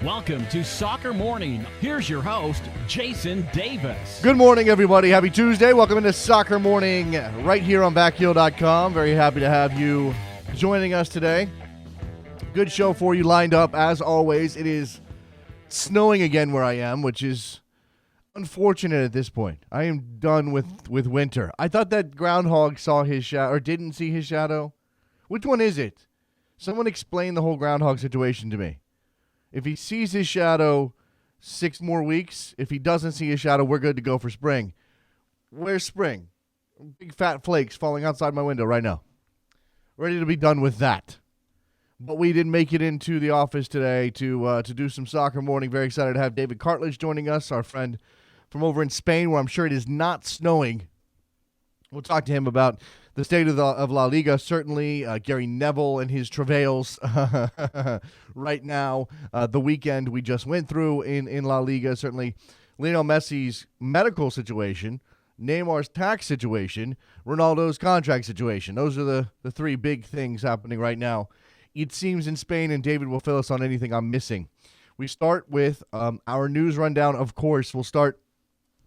Welcome to Soccer Morning. Here's your host, Jason Davis. Good morning, everybody. Happy Tuesday. Welcome into Soccer Morning right here on backheel.com. Very happy to have you joining us today. Good show for you lined up, as always. It is snowing again where I am, which is unfortunate at this point. I am done with winter. I thought that groundhog saw his shadow, or didn't see his shadow. Which one is it? Someone explain the whole groundhog situation to me. If he sees his shadow 6 more weeks, if he doesn't see his shadow, we're good to go for spring. Where's spring? Big fat flakes falling outside my window right now. Ready to be done with that. But we didn't make it into the office today to do some Soccer Morning. Very excited to have David Cartage joining us, our friend from over in Spain, where I'm sure it is not snowing. We'll talk to him about the state of La Liga, certainly. Gary Neville and his travails right now. The weekend we just went through in La Liga, certainly. Lionel Messi's medical situation, Neymar's tax situation, Ronaldo's contract situation. Those are the 3 big things happening right now, it seems, in Spain, and David will fill us on anything I'm missing. We start with our news rundown, of course. We'll start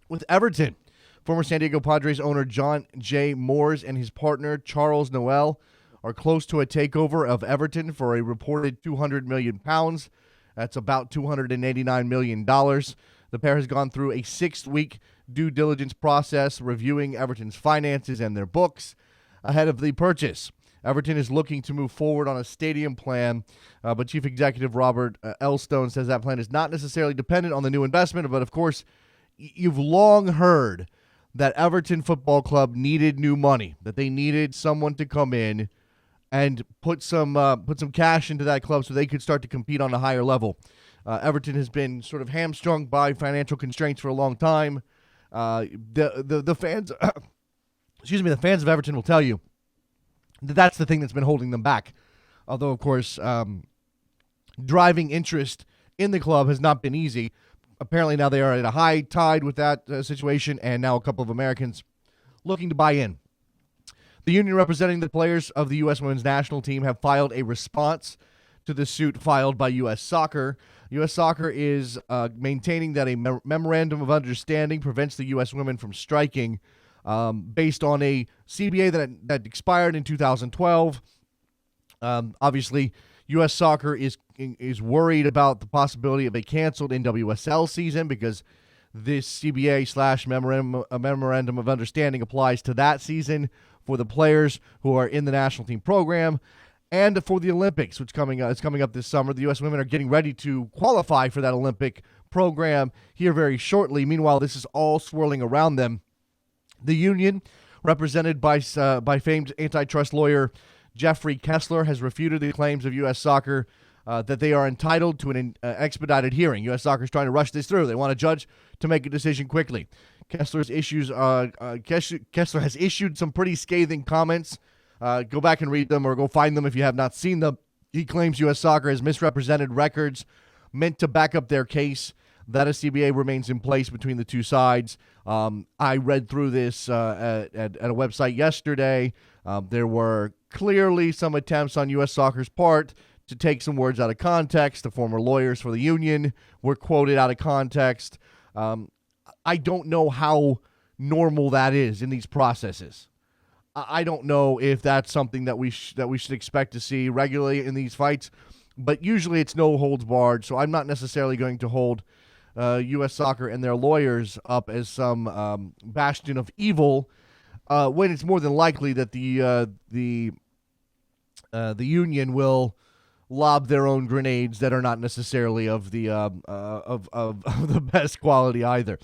with Everton. Former San Diego Padres owner John J. Moores and his partner Charles Noel are close to a takeover of Everton for a reported £200 million. That's about $289 million. The pair has gone through a 6-week due diligence process reviewing Everton's finances and their books ahead of the purchase. Everton is looking to move forward on a stadium plan, but Chief Executive Robert Elstone says that plan is not necessarily dependent on the new investment. But, of course, you've long heard that Everton Football Club needed new money, that they needed someone to come in and put some cash into that club so they could start to compete on a higher level. Everton has been sort of hamstrung by financial constraints for a long time. The fans, the fans of Everton will tell you that that's the thing that's been holding them back. Although, of course, driving interest in the club has not been easy. Apparently now they are at a high tide with that situation, and now a couple of Americans looking to buy in. The union representing the players of the U.S. women's national team have filed a response to the suit filed by U.S. Soccer. U.S. Soccer is maintaining that a memorandum of understanding prevents the U.S. women from striking based on a CBA that expired in 2012. Obviously, U.S. Soccer is worried about the possibility of a canceled NWSL season because this CBA/memorandum of understanding applies to that season for the players who are in the national team program and for the Olympics, which is coming up this summer. The U.S. women are getting ready to qualify for that Olympic program here very shortly. Meanwhile, this is all swirling around them. The union, represented by famed antitrust lawyer Jeffrey Kessler, has refuted the claims of U.S. Soccer that they are entitled to an expedited hearing. U.S. Soccer is trying to rush this through. They want a judge to make a decision quickly. Kessler has issued some pretty scathing comments. Go back and read them or go find them if you have not seen them. He claims U.S. Soccer has misrepresented records meant to back up their case that a CBA remains in place between the two sides. I read through this at a website yesterday. There were clearly some attempts on U.S. Soccer's part to take some words out of context. The former lawyers for the union were quoted out of context. I don't know how normal that is in these processes. I don't know if that's something that we should expect to see regularly in these fights, but usually it's no holds barred, so I'm not necessarily going to hold U.S. Soccer and their lawyers up as some bastion of evil when it's more than likely that the union will lob their own grenades that are not necessarily of the of the best quality either.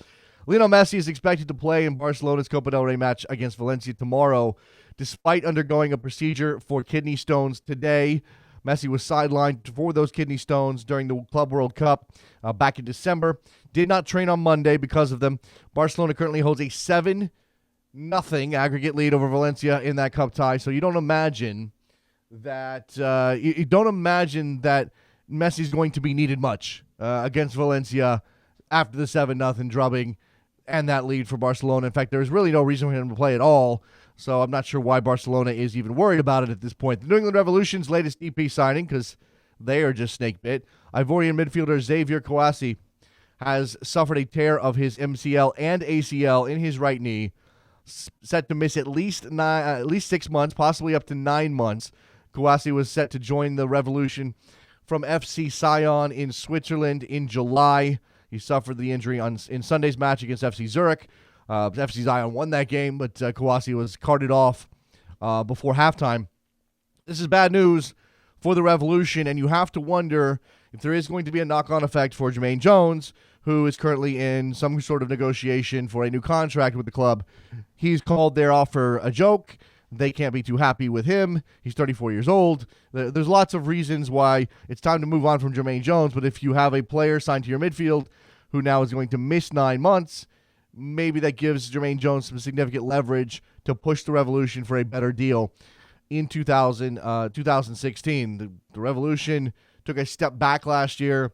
Lionel Messi is expected to play in Barcelona's Copa del Rey match against Valencia tomorrow, despite undergoing a procedure for kidney stones today. Messi was sidelined for those kidney stones during the Club World Cup back in December. Did not train on Monday because of them. Barcelona currently holds a 7-0 aggregate lead over Valencia in that cup tie. So you don't imagine that Messi's going to be needed much against Valencia after the 7-0 drubbing and that lead for Barcelona. In fact, there's really no reason for him to play at all. So I'm not sure why Barcelona is even worried about it at this point. The New England Revolution's latest EP signing, because they are just snake bit. Ivorian midfielder Xavier Kouassi has suffered a tear of his MCL and ACL in his right knee, set to miss at least 6 months, possibly up to 9 months. Kouassi was set to join the Revolution from FC Sion in Switzerland in July. He suffered the injury in Sunday's match against FC Zurich. FC Sion won that game, but Kouassi was carted off before halftime. This is bad news for the Revolution, and you have to wonder if there is going to be a knock-on effect for Jermaine Jones, who is currently in some sort of negotiation for a new contract with the club. He's called their offer a joke. They can't be too happy with him. He's 34 years old. There's lots of reasons why it's time to move on from Jermaine Jones, but if you have a player signed to your midfield who now is going to miss 9 months, maybe that gives Jermaine Jones some significant leverage to push the Revolution for a better deal. In 2016, the Revolution took a step back last year.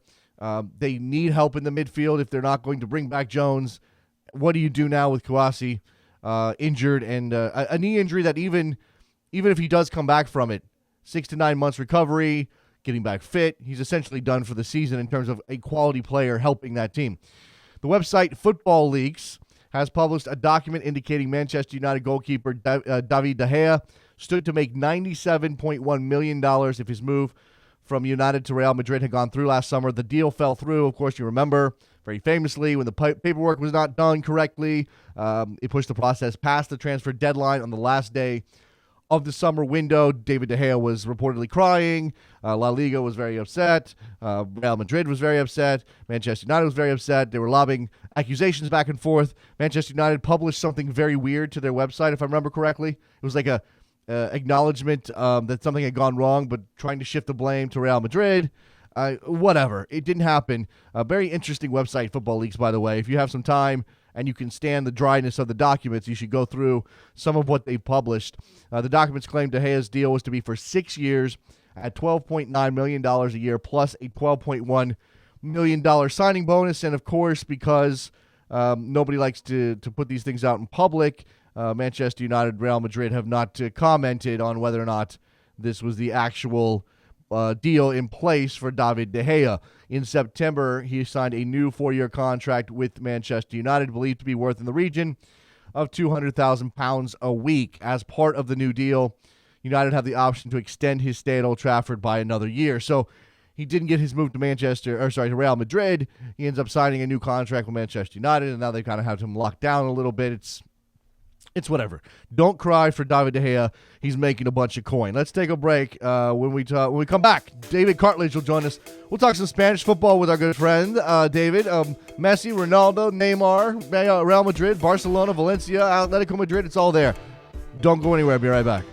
They need help in the midfield if they're not going to bring back Jones. What do you do now with Kouassi injured and a knee injury that even if he does come back from it, 6 to 9 months recovery, getting back fit, he's essentially done for the season in terms of a quality player helping that team. The website Football Leaks has published a document indicating Manchester United goalkeeper David De Gea stood to make $97.1 million if his move from United to Real Madrid had gone through last summer. The deal fell through. Of course, you remember very famously when the paperwork was not done correctly. It pushed the process past the transfer deadline on the last day of the summer window. David De Gea was reportedly crying. La Liga was very upset. Real Madrid was very upset. Manchester United was very upset. They were lobbing accusations back and forth. Manchester United published something very weird to their website, if I remember correctly. It was like a acknowledgement that something had gone wrong, but trying to shift the blame to Real Madrid. Whatever. It didn't happen. A very interesting website, Football Leaks, by the way. If you have some time and you can stand the dryness of the documents, you should go through some of what they published. The documents claim De Gea's deal was to be for 6 years at $12.9 million a year plus a $12.1 million signing bonus. And, of course, because nobody likes to put these things out in public, Manchester United, Real Madrid have not commented on whether or not this was the actual deal in place for David De Gea. In September, he signed a new 4-year contract with Manchester United, believed to be worth in the region of £200,000 a week. As part of the new deal, United have the option to extend his stay at Old Trafford by another year. So he didn't get his move to to Real Madrid. He ends up signing a new contract with Manchester United, and now they kind of have him locked down a little bit. It's whatever. Don't cry for David De Gea. He's making a bunch of coin. Let's take a break. When we come back, David Cartage will join us. We'll talk some Spanish football with our good friend, David. Messi, Ronaldo, Neymar, Real Madrid, Barcelona, Valencia, Atletico Madrid. It's all there. Don't go anywhere. I'll be right back.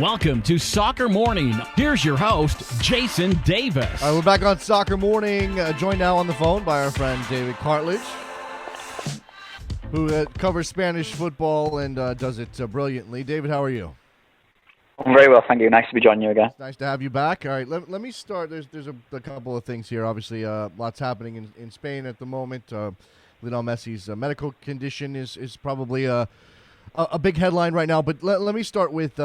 Welcome to Soccer Morning. Here's your host, Jason Davis. All right, we're back on Soccer Morning, joined now on the phone by our friend David Cartage, who covers Spanish football and does it brilliantly. David, how are you? I'm very well, thank you. Nice to be joining you again. It's nice to have you back. All right, let me start. There's a couple of things here. Obviously, lots happening in Spain at the moment. Lionel Messi's medical condition is probably a big headline right now. But let me start with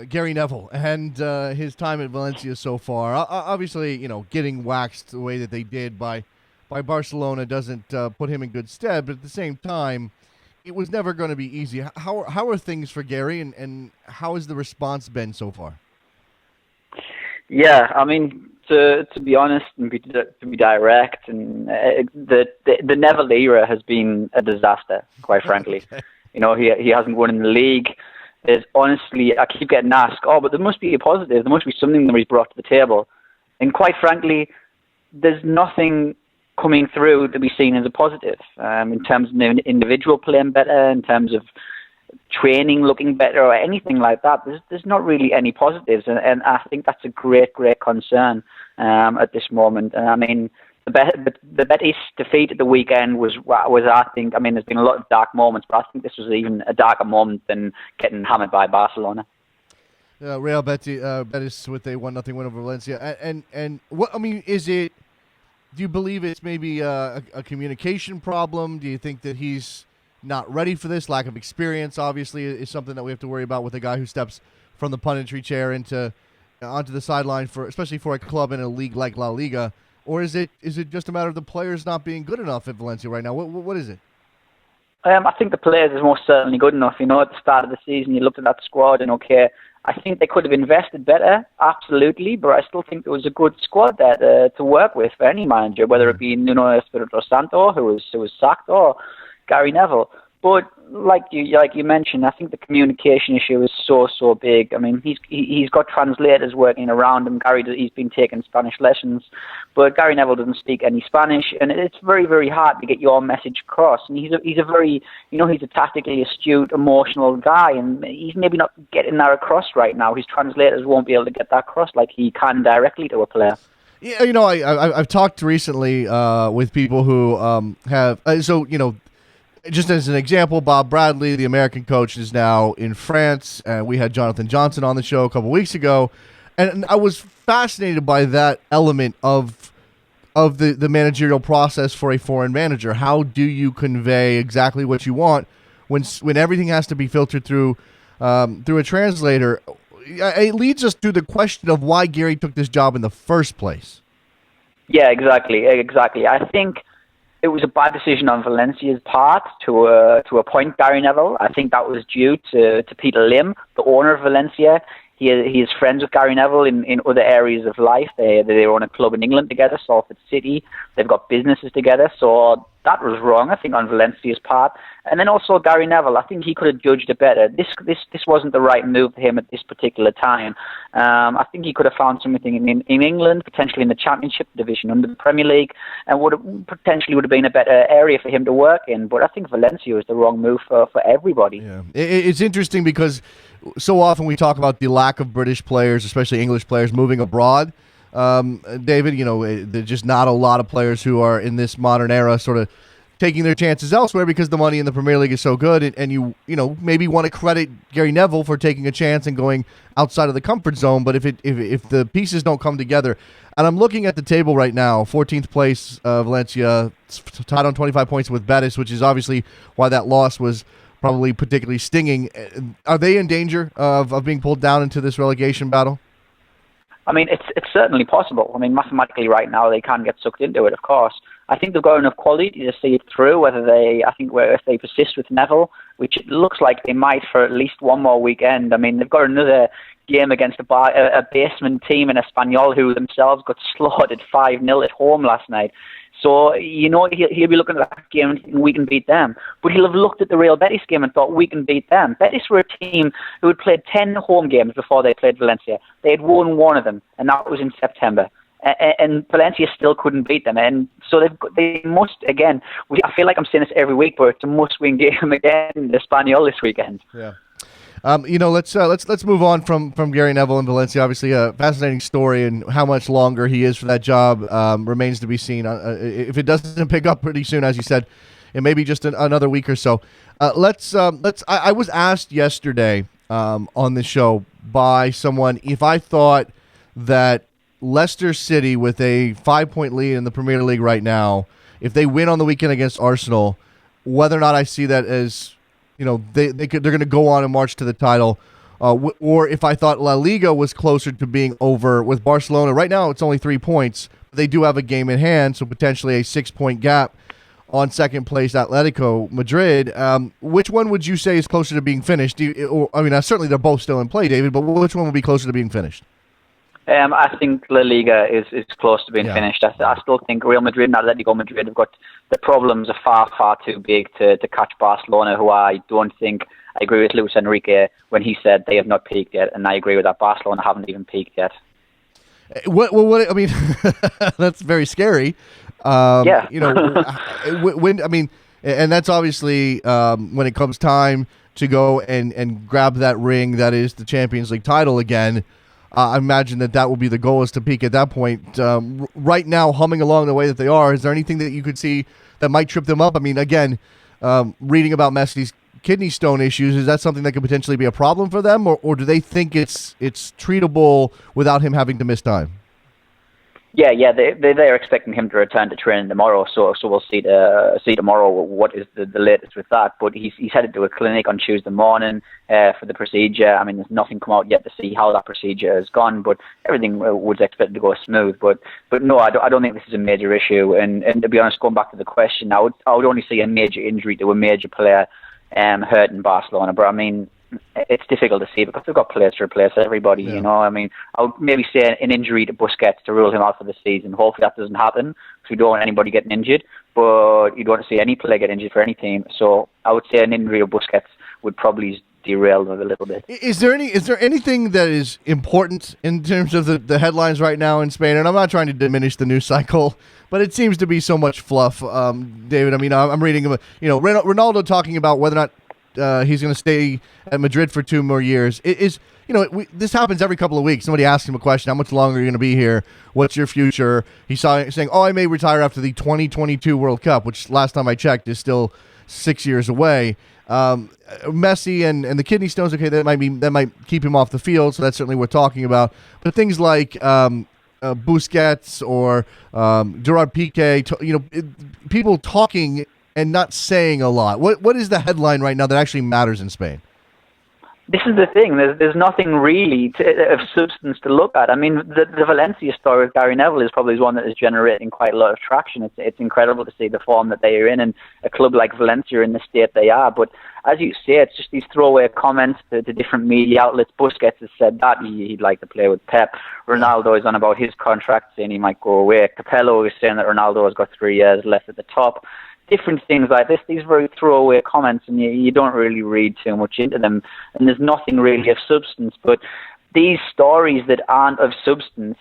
Gary Neville and his time at Valencia so far. Obviously, getting waxed the way that they did by Barcelona doesn't put him in good stead. But at the same time, it was never going to be easy. How are things for Gary, and how has the response been so far? Yeah, I mean, to be honest and to be direct, and the Neville era has been a disaster, quite frankly. Okay. He hasn't won in the league. There's honestly, I keep getting asked, but there must be a positive. There must be something that he's brought to the table. And quite frankly, there's nothing coming through to be seen as a positive in terms of an individual playing better, in terms of training looking better, or anything like that. There's not really any positives, and I think that's a great concern at this moment. And I mean, the Betis defeat at the weekend was I think, I mean, there's been a lot of dark moments, but I think this was even a darker moment than getting hammered by Barcelona. Real Betis with a 1-0 win over Valencia, and what I mean is it. Do you believe it's maybe a communication problem? Do you think that he's not ready for this? Lack of experience, obviously, is something that we have to worry about with a guy who steps from the punditry chair onto the sideline, especially for a club in a league like La Liga. Or is it just a matter of the players not being good enough at Valencia right now? What is it? I think the players is most certainly good enough. At the start of the season, you looked at that squad and I think they could have invested better, absolutely, but I still think there was a good squad there to work with for any manager, whether it be Nuno Espirito Santo, who was sacked, or Gary Neville. But like you mentioned, I think the communication issue is so big. I mean, he's got translators working around him. He's been taking Spanish lessons, but Gary Neville doesn't speak any Spanish, and it's very hard to get your message across. And he's a very he's a tactically astute, emotional guy, and he's maybe not getting that across right now. His translators won't be able to get that across like he can directly to a player. Yeah, I've talked recently with people who have just as an example, Bob Bradley, the American coach, is now in France, and we had Jonathan Johnson on the show a couple weeks ago, and I was fascinated by that element of the managerial process for a foreign manager. How do you convey exactly what you want when everything has to be filtered through a translator? It leads us to the question of why Gary took this job in the first place. Yeah, exactly. I think it was a bad decision on Valencia's part to appoint Gary Neville. I think that was due to Peter Lim, the owner of Valencia. He is friends with Gary Neville in other areas of life. They own a club in England together, Salford City. They've got businesses together. So that was wrong, I think, on Valencia's part. And then also Gary Neville, I think he could have judged it better. This wasn't the right move for him at this particular time. I think he could have found something in England, potentially in the Championship division under the Premier League, and would have been a better area for him to work in. But I think Valencia was the wrong move for everybody. Yeah. It's interesting because so often we talk about the lack of British players, especially English players, moving abroad. David, there's just not a lot of players who are in this modern era sort of taking their chances elsewhere because the money in the Premier League is so good, and you maybe want to credit Gary Neville for taking a chance and going outside of the comfort zone. But if the pieces don't come together, and I'm looking at the table right now, 14th place, Valencia tied on 25 points with Betis, which is obviously why that loss was probably particularly stinging. Are they in danger of being pulled down into this relegation battle? I mean, it's certainly possible. I mean, mathematically right now they can get sucked into it, of course. I think they've got enough quality to see it through, if they persist with Neville, which it looks like they might for at least one more weekend. I mean, they've got another game against a basement team in Espanyol who themselves got slaughtered 5-0 at home last night. So, he'll be looking at that game and thinking we can beat them. But he'll have looked at the Real Betis game and thought we can beat them. Betis were a team who had played 10 home games before they played Valencia. They had won one of them, and that was in September. And Valencia still couldn't beat them. And so they must, again, I feel like I'm saying this every week, but it's a must-win game again in Espanyol this weekend. Yeah. Let's move on from Gary Neville and Valencia. Obviously, a fascinating story, and how much longer he is for that job remains to be seen. If it doesn't pick up pretty soon, as you said, it may be just another week or so. I was asked yesterday on the show by someone if I thought that Leicester City, with a 5-point lead in the Premier League right now, if they win on the weekend against Arsenal, whether or not I see that as, they're going to go on and march to the title, or if I thought La Liga was closer to being over with Barcelona. Right now, it's only 3 points. They do have a game in hand, so potentially a 6-point gap on second place Atletico Madrid. Which one would you say is closer to being finished? Certainly they're both still in play, David, but which one would be closer to being finished? I think La Liga is close to being finished. I still think Real Madrid and Atletico Madrid have got the problems are far too big to catch Barcelona, who I don't think. I agree with Luis Enrique when he said they have not peaked yet, and I agree with that. Barcelona haven't even peaked yet. That's very scary. Yeah. And that's obviously when it comes time to go and grab that ring that is the Champions League title again. I imagine that will be the goal, is to peak at that point. Right now, humming along the way that they are, is there anything that you could see that might trip them up? I mean, again, reading about Messi's kidney stone issues, is that something that could potentially be a problem for them, or do they think it's treatable without him having to miss time? Yeah, they're expecting him to return to training tomorrow, so we'll see tomorrow what is the latest with that. But he's headed to a clinic on Tuesday morning for the procedure. I mean, there's nothing come out yet to see how that procedure has gone, but everything was expected to go smooth. But no, I don't think this is a major issue. And to be honest, going back to the question, I would only see a major injury to a major player hurting Barcelona. But I mean, it's difficult to see because they've got players to replace everybody, I mean, I would maybe say an injury to Busquets to rule him out for the season. Hopefully that doesn't happen, because we don't want anybody getting injured, but you don't want to see any player get injured for any team. So I would say an injury to Busquets would probably derail them a little bit. Is there anything that is important in terms of the headlines right now in Spain? And I'm not trying to diminish the news cycle, but it seems to be so much fluff, David. I mean, I'm reading about, Ronaldo talking about whether or not he's going to stay at Madrid for 2 more years. This happens every couple of weeks. Somebody asks him a question: how much longer are you going to be here? What's your future? He's saying, I may retire after the 2022 World Cup, which last time I checked is still 6 years away. Messi and the kidney stones, okay, that might keep him off the field, so that's certainly worth talking about. But things like Busquets or Gerard Piqué, people talking and not saying a lot. What is the headline right now that actually matters in Spain? This is the thing. There's nothing really of substance to look at. I mean, the Valencia story with Gary Neville is probably one that is generating quite a lot of traction. It's incredible to see the form that they are in, and a club like Valencia in the state they are. But as you say, it's just these throwaway comments to different media outlets. Busquets has said that he'd like to play with Pep. Ronaldo is on about his contract, saying he might go away. Capello is saying that Ronaldo has got 3 years left at the top. Different things like this, these very throwaway comments, and you don't really read too much into them, and there's nothing really of substance. But these stories that aren't of substance,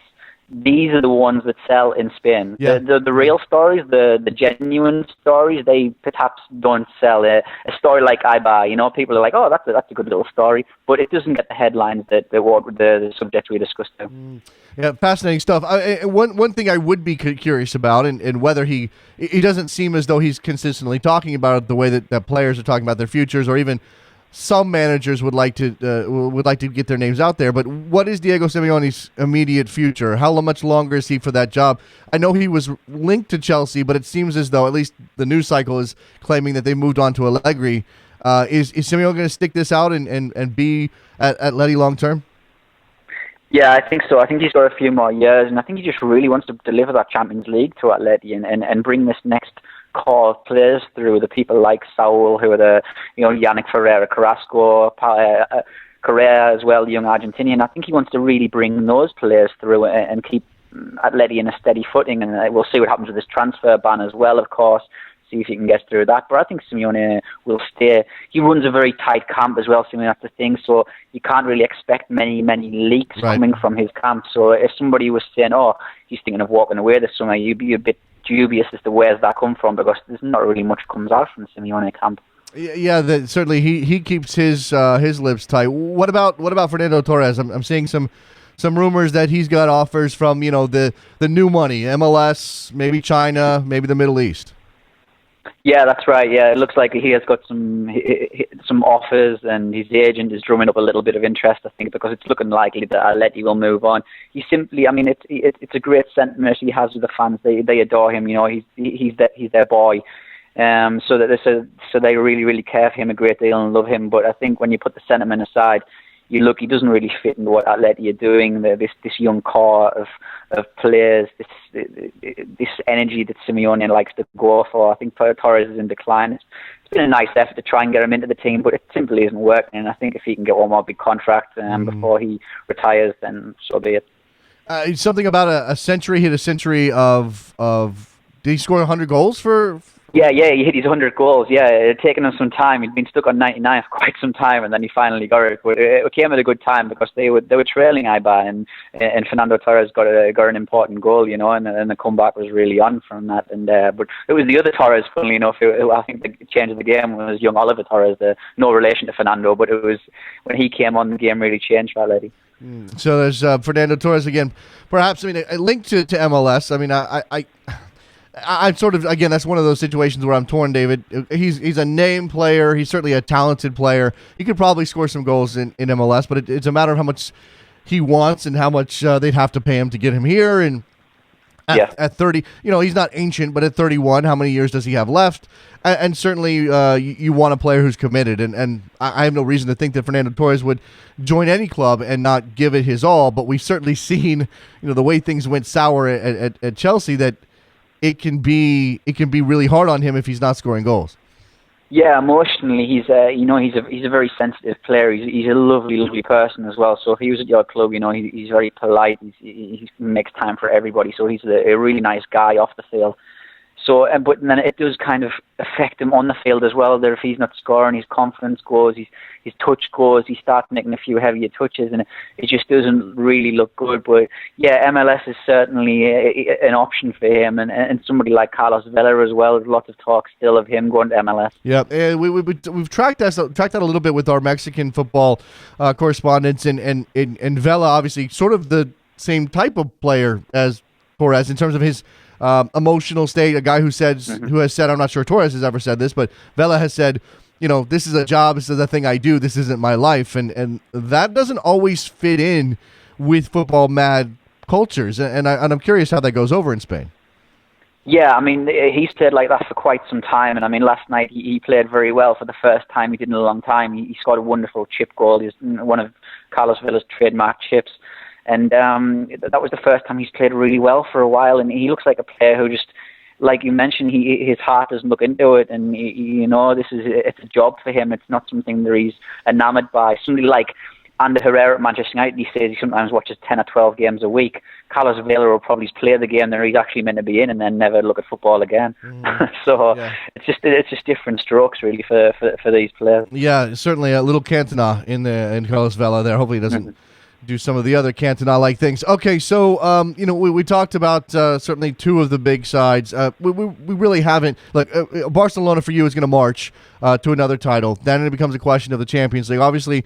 these are the ones that sell in Spain. Yeah. The real stories, the genuine stories, they perhaps don't sell. A story like Ibar, people are like, oh, that's a good little story, but it doesn't get the headlines that the subject we discussed. Yeah, fascinating stuff. One thing I would be curious about, and whether he doesn't seem as though he's consistently talking about it the way that players are talking about their futures, or even some managers would like to get their names out there. But what is Diego Simeone's immediate future? How much longer is he for that job? I know he was linked to Chelsea, but it seems as though at least the news cycle is claiming that they moved on to Allegri. Is Simeone going to stick this out and be at Letty long term? Yeah, I think so. I think he's got a few more years, and I think he just really wants to deliver that Champions League to Atleti and bring this next core of players through, the people like Saul, who are the, Yannick Ferreira, Carrasco, Correa as well, the young Argentinian. I think he wants to really bring those players through and keep Atleti in a steady footing, and we'll see what happens with this transfer ban as well, of course. See if he can get through that. But I think Simeone will stay. He runs a very tight camp as well, Simeone, that's the thing. So you can't really expect many leaks coming from his camp. So if somebody was saying, he's thinking of walking away this summer, you'd be a bit dubious as to where's that come from, because there's not really much comes out from the Simeone camp. Yeah, certainly he keeps his lips tight. What about Fernando Torres? I'm seeing some rumors that he's got offers from the new money, MLS, maybe China, maybe the Middle East. Yeah, that's right. Yeah, it looks like he has got some offers, and his agent is drumming up a little bit of interest, I think, because it's looking likely that Atleti will move on. He simply, I mean, it's a great sentiment he has with the fans. They adore him. He's their boy. So they really, really care for him a great deal and love him. But I think when you put the sentiment aside, you look, he doesn't really fit into what Atleti are doing. This young core of players, this energy that Simeone likes to go for. I think Torres is in decline. It's been a nice effort to try and get him into the team, but it simply isn't working. And I think if he can get one more big contract before he retires, then so be it. Something about a century, hit a century of did he score 100 goals for? Yeah, he hit his 100 goals. Yeah, it had taken him some time. He'd been stuck on 99 for quite some time, and then he finally got it. But it came at a good time because they were trailing Iba, and Fernando Torres got an important goal, and the comeback was really on from that. And but it was the other Torres, funnily enough. I think the change of the game was young Oliver Torres, no relation to Fernando, but it was when he came on, the game really changed for Atleti. So there's Fernando Torres again. Perhaps a link to MLS. I mean, I'm sort of, again, that's one of those situations where I'm torn, David. He's a name player. He's certainly a talented player. He could probably score some goals in MLS, but it's a matter of how much he wants and how much they'd have to pay him to get him here. And at 30, he's not ancient, but at 31, how many years does he have left? And certainly you want a player who's committed. And I have no reason to think that Fernando Torres would join any club and not give it his all. But we've certainly seen, the way things went sour at Chelsea, that it can be really hard on him if he's not scoring goals. Yeah, emotionally, he's a very sensitive player. He's a lovely person as well. So if he was at your club, he's very polite. He makes time for everybody. So he's a really nice guy off the field. So, but then it does kind of affect him on the field as well. That if he's not scoring, his confidence goes, his touch goes, he starts making a few heavier touches, and it just doesn't really look good. But yeah, MLS is certainly an option for him, and somebody like Carlos Vela as well. There's lots of talk still of him going to MLS. Yeah, we've tracked that a little bit with our Mexican football correspondents, and Vela obviously sort of the same type of player as Torres in terms of his emotional state. A guy who has said, I'm not sure Torres has ever said this, but Vela has said, this is a job, this is a thing I do, this isn't my life, and that doesn't always fit in with football mad cultures, and I'm curious how that goes over in Spain. Yeah, I mean, he's played like that for quite some time, and I mean, last night he played very well for the first time he did in a long time. He scored a wonderful chip goal. He's one of Carlos Vela's trademark chips. And that was the first time he's played really well for a while, and he looks like a player who just, like you mentioned, his heart doesn't look into it, and it's a job for him. It's not something that he's enamored by. Somebody like Ander Herrera at Manchester United, he says he sometimes watches 10 or 12 games a week. Carlos Vela will probably play the game that he's actually meant to be in, and then never look at football again. It's just different strokes really for these players. Yeah, certainly a little Cantona in Carlos Vela there. Hopefully he doesn't do some of the other Cantona-like things. Okay, so we talked about certainly two of the big sides. We really haven't. Look, Barcelona for you is going to march to another title. Then it becomes a question of the Champions League. Obviously,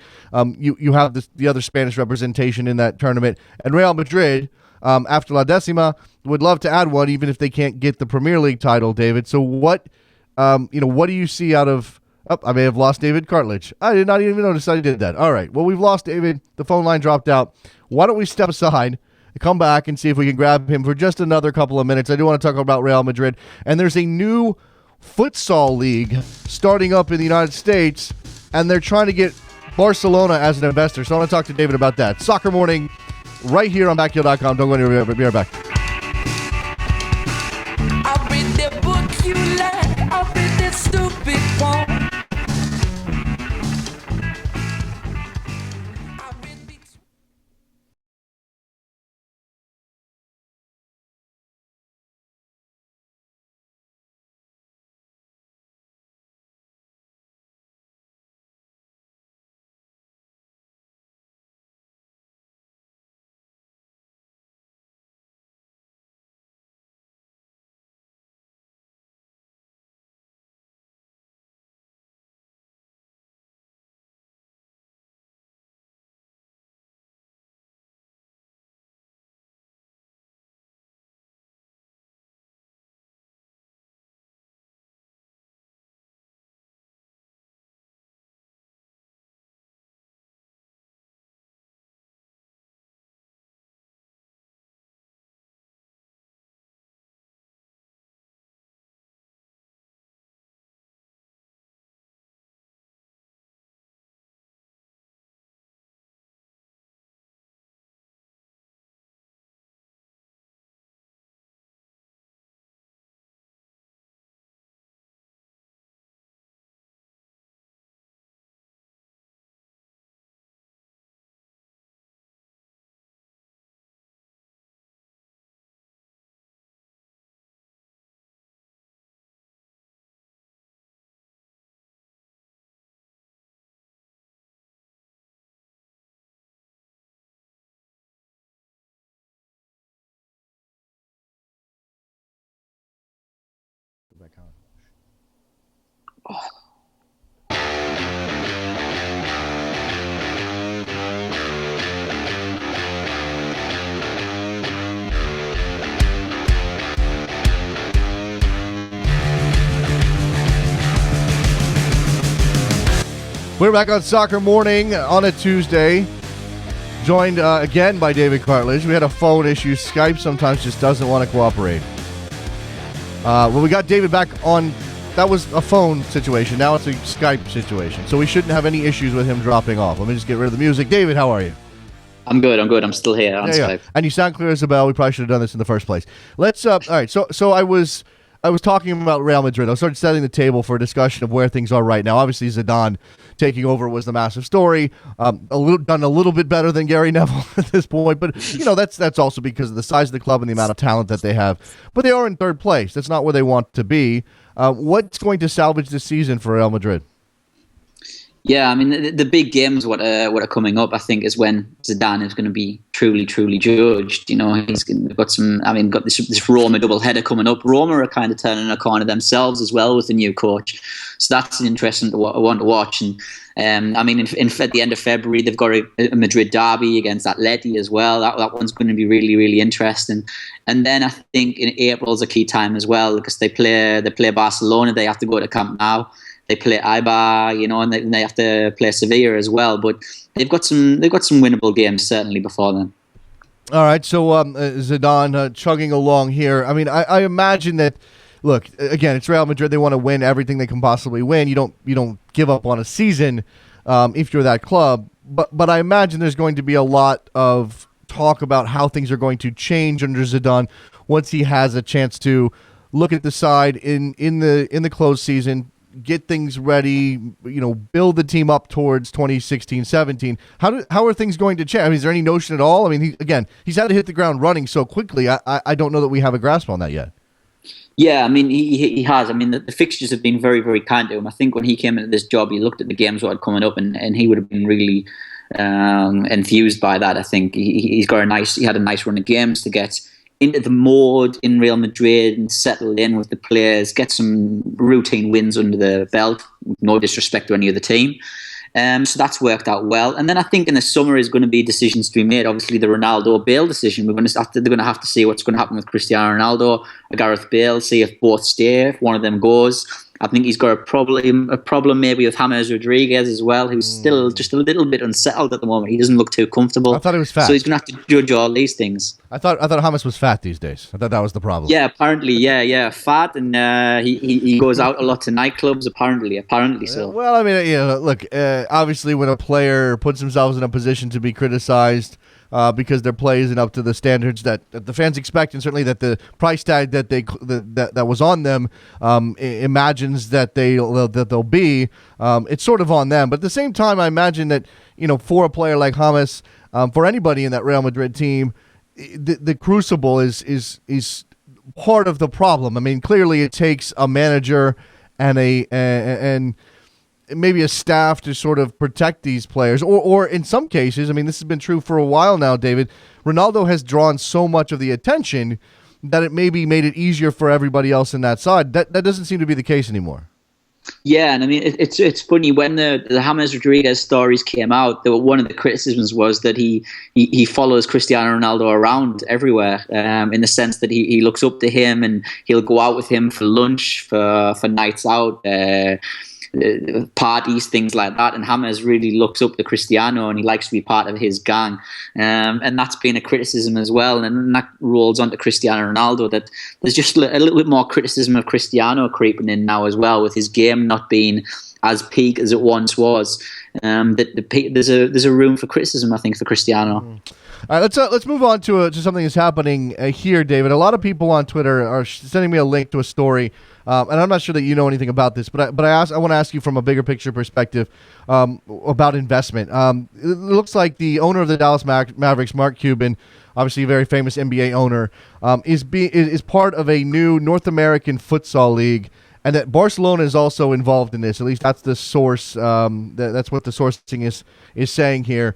you have the other Spanish representation in that tournament, and Real Madrid, after La Decima, would love to add one, even if they can't get the Premier League title. David, so what do you see out of? Oh, I may have lost David Cartage. I did not even notice I did that. All right. Well, we've lost David. The phone line dropped out. Why don't we step aside, come back, and see if we can grab him for just another couple of minutes. I do want to talk about Real Madrid. And there's a new futsal league starting up in the United States, and they're trying to get Barcelona as an investor. So I want to talk to David about that. Soccer Morning right here on backheel.com. Don't go anywhere. Be right back. Back on. We're back on Soccer Morning on a Tuesday, joined again by David Cartage. We had a phone issue. Skype sometimes just doesn't want to cooperate. Well, we got David back on. That was a phone situation. Now it's a Skype situation. So we shouldn't have any issues with him dropping off. Let me just get rid of the music. David, how are you? I'm good. I'm still here on Skype. And you sound clear as a bell. We probably should have done this in the first place. Let's, all right. So I was talking about Real Madrid. I started setting the table for a discussion of where things are right now. Obviously, Zidane taking over was the massive story. Done a little bit better than Gary Neville at this point, but that's also because of the size of the club and the amount of talent that they have. But they are in third place. That's not where they want to be. What's going to salvage this season for Real Madrid? Yeah, I mean the big games what are coming up, I think, is when Zidane is going to be truly judged. He's got this Roma double header coming up. Roma are kind of turning a corner themselves as well with the new coach, so that's interesting one to watch. And at the end of February they've got a Madrid derby against Atleti as well. That one's going to be really interesting. And then I think in April is a key time as well because they play Barcelona. They have to go to Camp Nou. They play Eibar, and they have to play Sevilla as well. But they've got some winnable games certainly before then. All right, so Zidane chugging along here. I mean, I imagine that. Look, again, it's Real Madrid. They want to win everything they can possibly win. You don't give up on a season if you're that club. But I imagine there's going to be a lot of talk about how things are going to change under Zidane once he has a chance to look at the side in the closed season. Get things ready, build the team up towards 2016-17. How are things going to change? I mean, is there any notion at all? I mean, he's had to hit the ground running so quickly. I don't know that we have a grasp on that yet. Yeah, I mean, he has. I mean, the fixtures have been very, very kind to him. I think when he came into this job, he looked at the games what had coming up, and he would have been really enthused by that. I think he had a nice run of games to get into the mode in Real Madrid and settle in with the players, get some routine wins under the belt, no disrespect to any other team. So that's worked out well. And then I think in the summer is going to be decisions to be made. Obviously, the Ronaldo-Bale decision. They're going to have to see what's going to happen with Cristiano Ronaldo or Gareth Bale, see if both stay, if one of them goes. I think he's got a problem maybe with James Rodriguez as well, who's still just a little bit unsettled at the moment. He doesn't look too comfortable. I thought he was fat. So he's going to have to judge all these things. I thought James was fat these days. I thought that was the problem. Yeah, apparently, yeah, fat, and he goes out a lot to nightclubs. Apparently so. Well, I mean, look, obviously, when a player puts themselves in a position to be criticized because their play isn't up to the standards that the fans expect, and certainly that the price tag that was on them imagines that they'll be, it's sort of on them. But at the same time, I imagine that for a player like James, for anybody in that Real Madrid team, the crucible is part of the problem. I mean, clearly it takes a manager and maybe a staff to sort of protect these players, or in some cases, I mean, this has been true for a while now, David. Ronaldo has drawn so much of the attention that it maybe made it easier for everybody else in that side. That doesn't seem to be the case anymore. Yeah, and I mean, it's funny, when the James Rodriguez stories came out, one of the criticisms was that he follows Cristiano Ronaldo around everywhere, in the sense that he looks up to him and he'll go out with him for lunch, for nights out, parties, things like that. And James really looks up to Cristiano and he likes to be part of his gang. And that's been a criticism as well. And that rolls onto Cristiano Ronaldo, that there's just a little bit more criticism of Cristiano creeping in now as well, with his game not being as peak as it once was. There's a room for criticism, I think, for Cristiano. All right, let's move on to something that's happening here, David. A lot of people on Twitter are sending me a link to a story, and I'm not sure that you know anything about this, but I want to ask you from a bigger picture perspective about investment. It looks like the owner of the Dallas Mavericks, Mark Cuban, obviously a very famous NBA owner, is part of a new North American futsal league, and that Barcelona is also involved in this. At least that's the source. That's what the sourcing is saying here.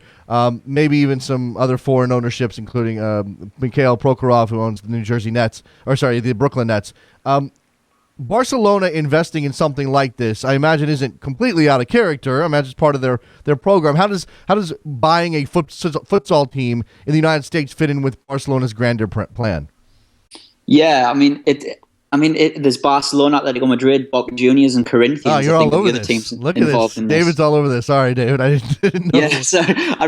Maybe even some other foreign ownerships, including Mikhail Prokhorov, who owns the the Brooklyn Nets. Barcelona investing in something like this, I imagine, isn't completely out of character. I imagine it's part of their program. How does buying a futsal team in the United States fit in with Barcelona's grander plan? Yeah, I mean it. There's Barcelona, Atletico Madrid, Boca Juniors, and Oh, Corinthians. you're I think all are over the other this. teams Look at involved this. in this. David's all over this. Sorry, David. I didn't know. Yeah, so I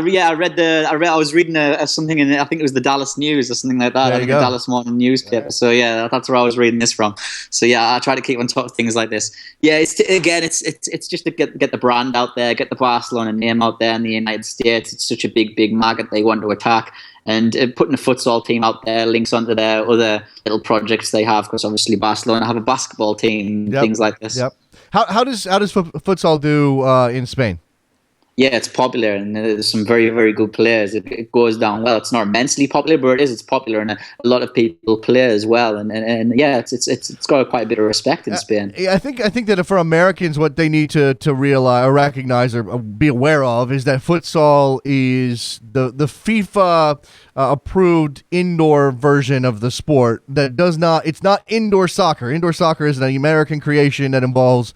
was reading something in I think it was the Dallas News or something like that. There I you think go. the Dallas Morning newspaper. Right. So yeah, that's where I was reading this from. So yeah, I try to keep on top of things like this. Yeah, it's just to get the brand out there, get the Barcelona name out there in the United States. It's such a big market they want to attack. And putting a futsal team out there links onto their other little projects they have, because obviously Barcelona have a basketball team, Yep. things like this. Yep. How does futsal do in Spain? Yeah, it's popular, and there's some very good players. It goes down well. It's not immensely popular, but it is. It's popular, and a lot of people play as well. And yeah, it's got quite a bit of respect in Spain. I think that for Americans, what they need to realize or recognize or be aware of is that futsal is the FIFA approved indoor version of the sport that does not. It's not indoor soccer. Indoor soccer is an American creation that involves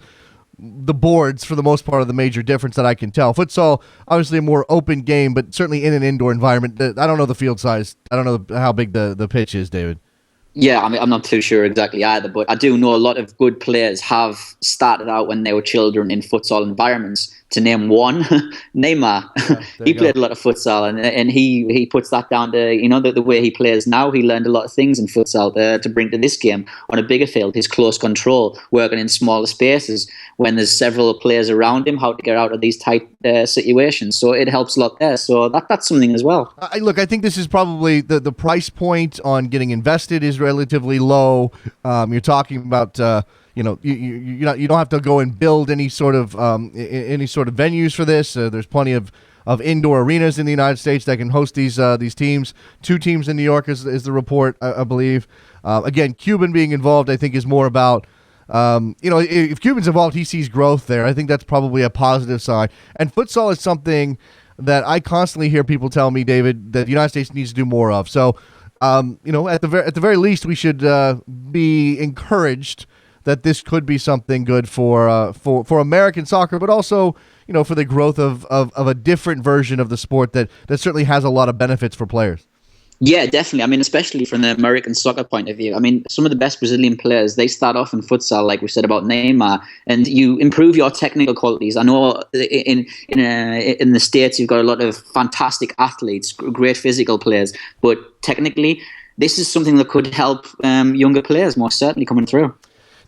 the boards for the most part of the major difference that I can tell. Futsal, obviously a more open game, but certainly in an indoor environment. I don't know the field size. I don't know how big the pitch is, David. Yeah, I mean, I'm not too sure exactly either, but I do know a lot of good players have started out when they were children in futsal environments. To name one, Neymar. Yeah, He played a lot of futsal, and he puts that down to the way he plays now. He learned a lot of things in futsal to bring to this game on a bigger field. His close control, working in smaller spaces when there's several players around him, how to get out of these tight situations. So it helps a lot there. So that's something as well. Look, I think this is probably the price point on getting invested is relatively low. You're talking about you don't have to go and build any sort of venues for this. There's plenty of indoor arenas in the United States that can host these teams. 2 teams in New York is the report, I believe. Again, Cuban being involved, I think, is more about if Cuban's involved, he sees growth there. I think that's probably a positive sign. And futsal is something that I constantly hear people tell me, David, that the United States needs to do more of. So, at the very least, we should be encouraged that this could be something good for American soccer, but also for the growth of a different version of the sport that certainly has a lot of benefits for players. Yeah, definitely. I mean, especially from the American soccer point of view. I mean, some of the best Brazilian players, they start off in futsal, like we said about Neymar, and you improve your technical qualities. I know in the States you've got a lot of fantastic athletes, great physical players, but technically, this is something that could help younger players, most certainly, coming through.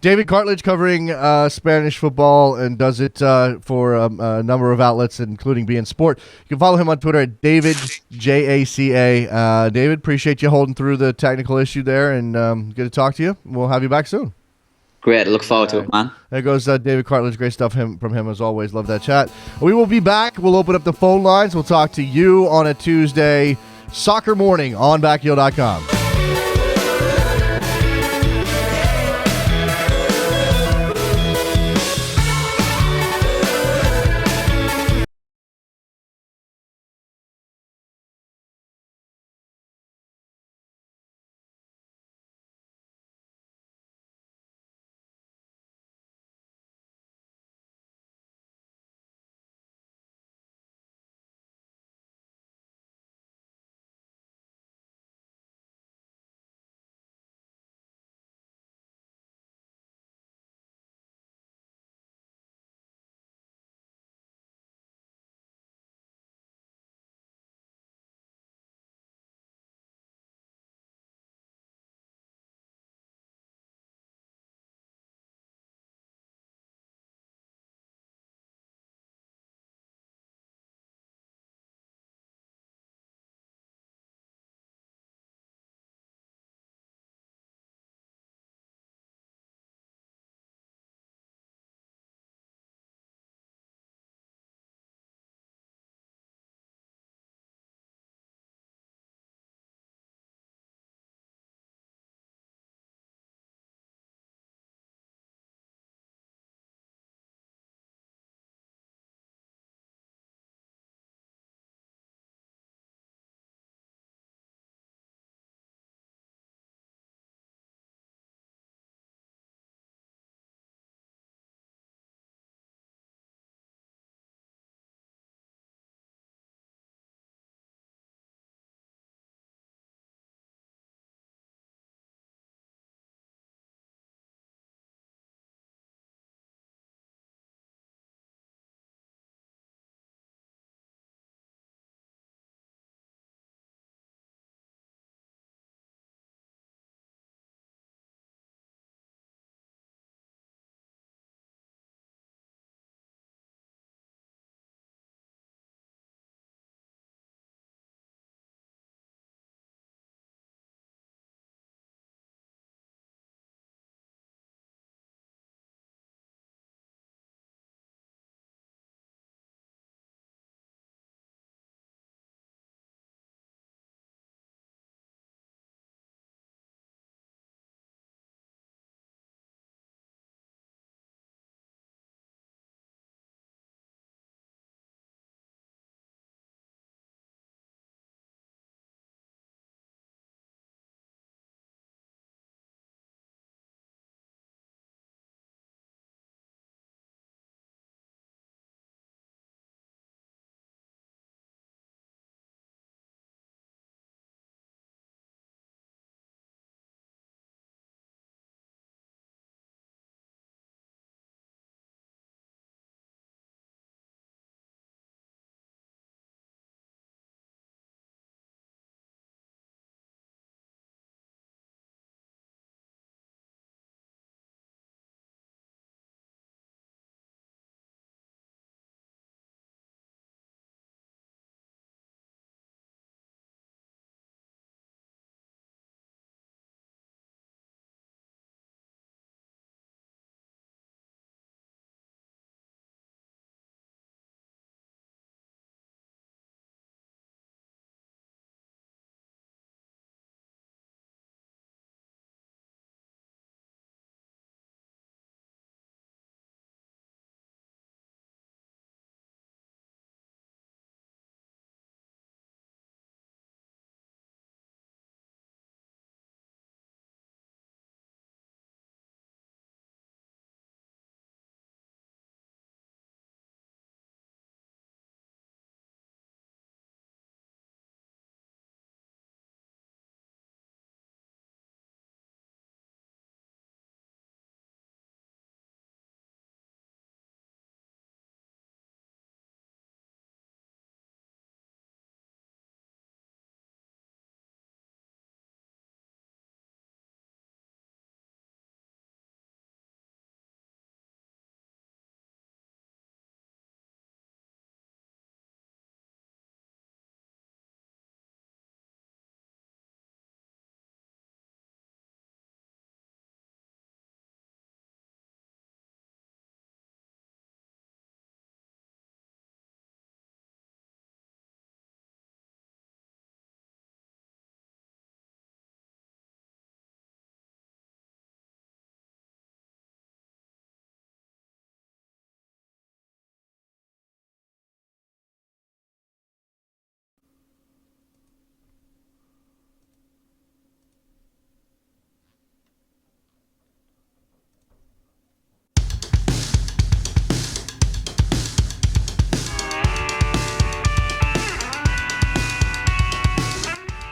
David Cartage covering Spanish football and does it for a number of outlets, including beIN Sport. You can follow him on Twitter at David JACA. David, appreciate you holding through the technical issue there, and good to talk to you. We'll have you back soon. Great. I look forward to it, man. There goes David Cartage. Great stuff from him as always. Love that chat. We will be back. We'll open up the phone lines. We'll talk to you on a Tuesday, Soccer Morning on backheel.com.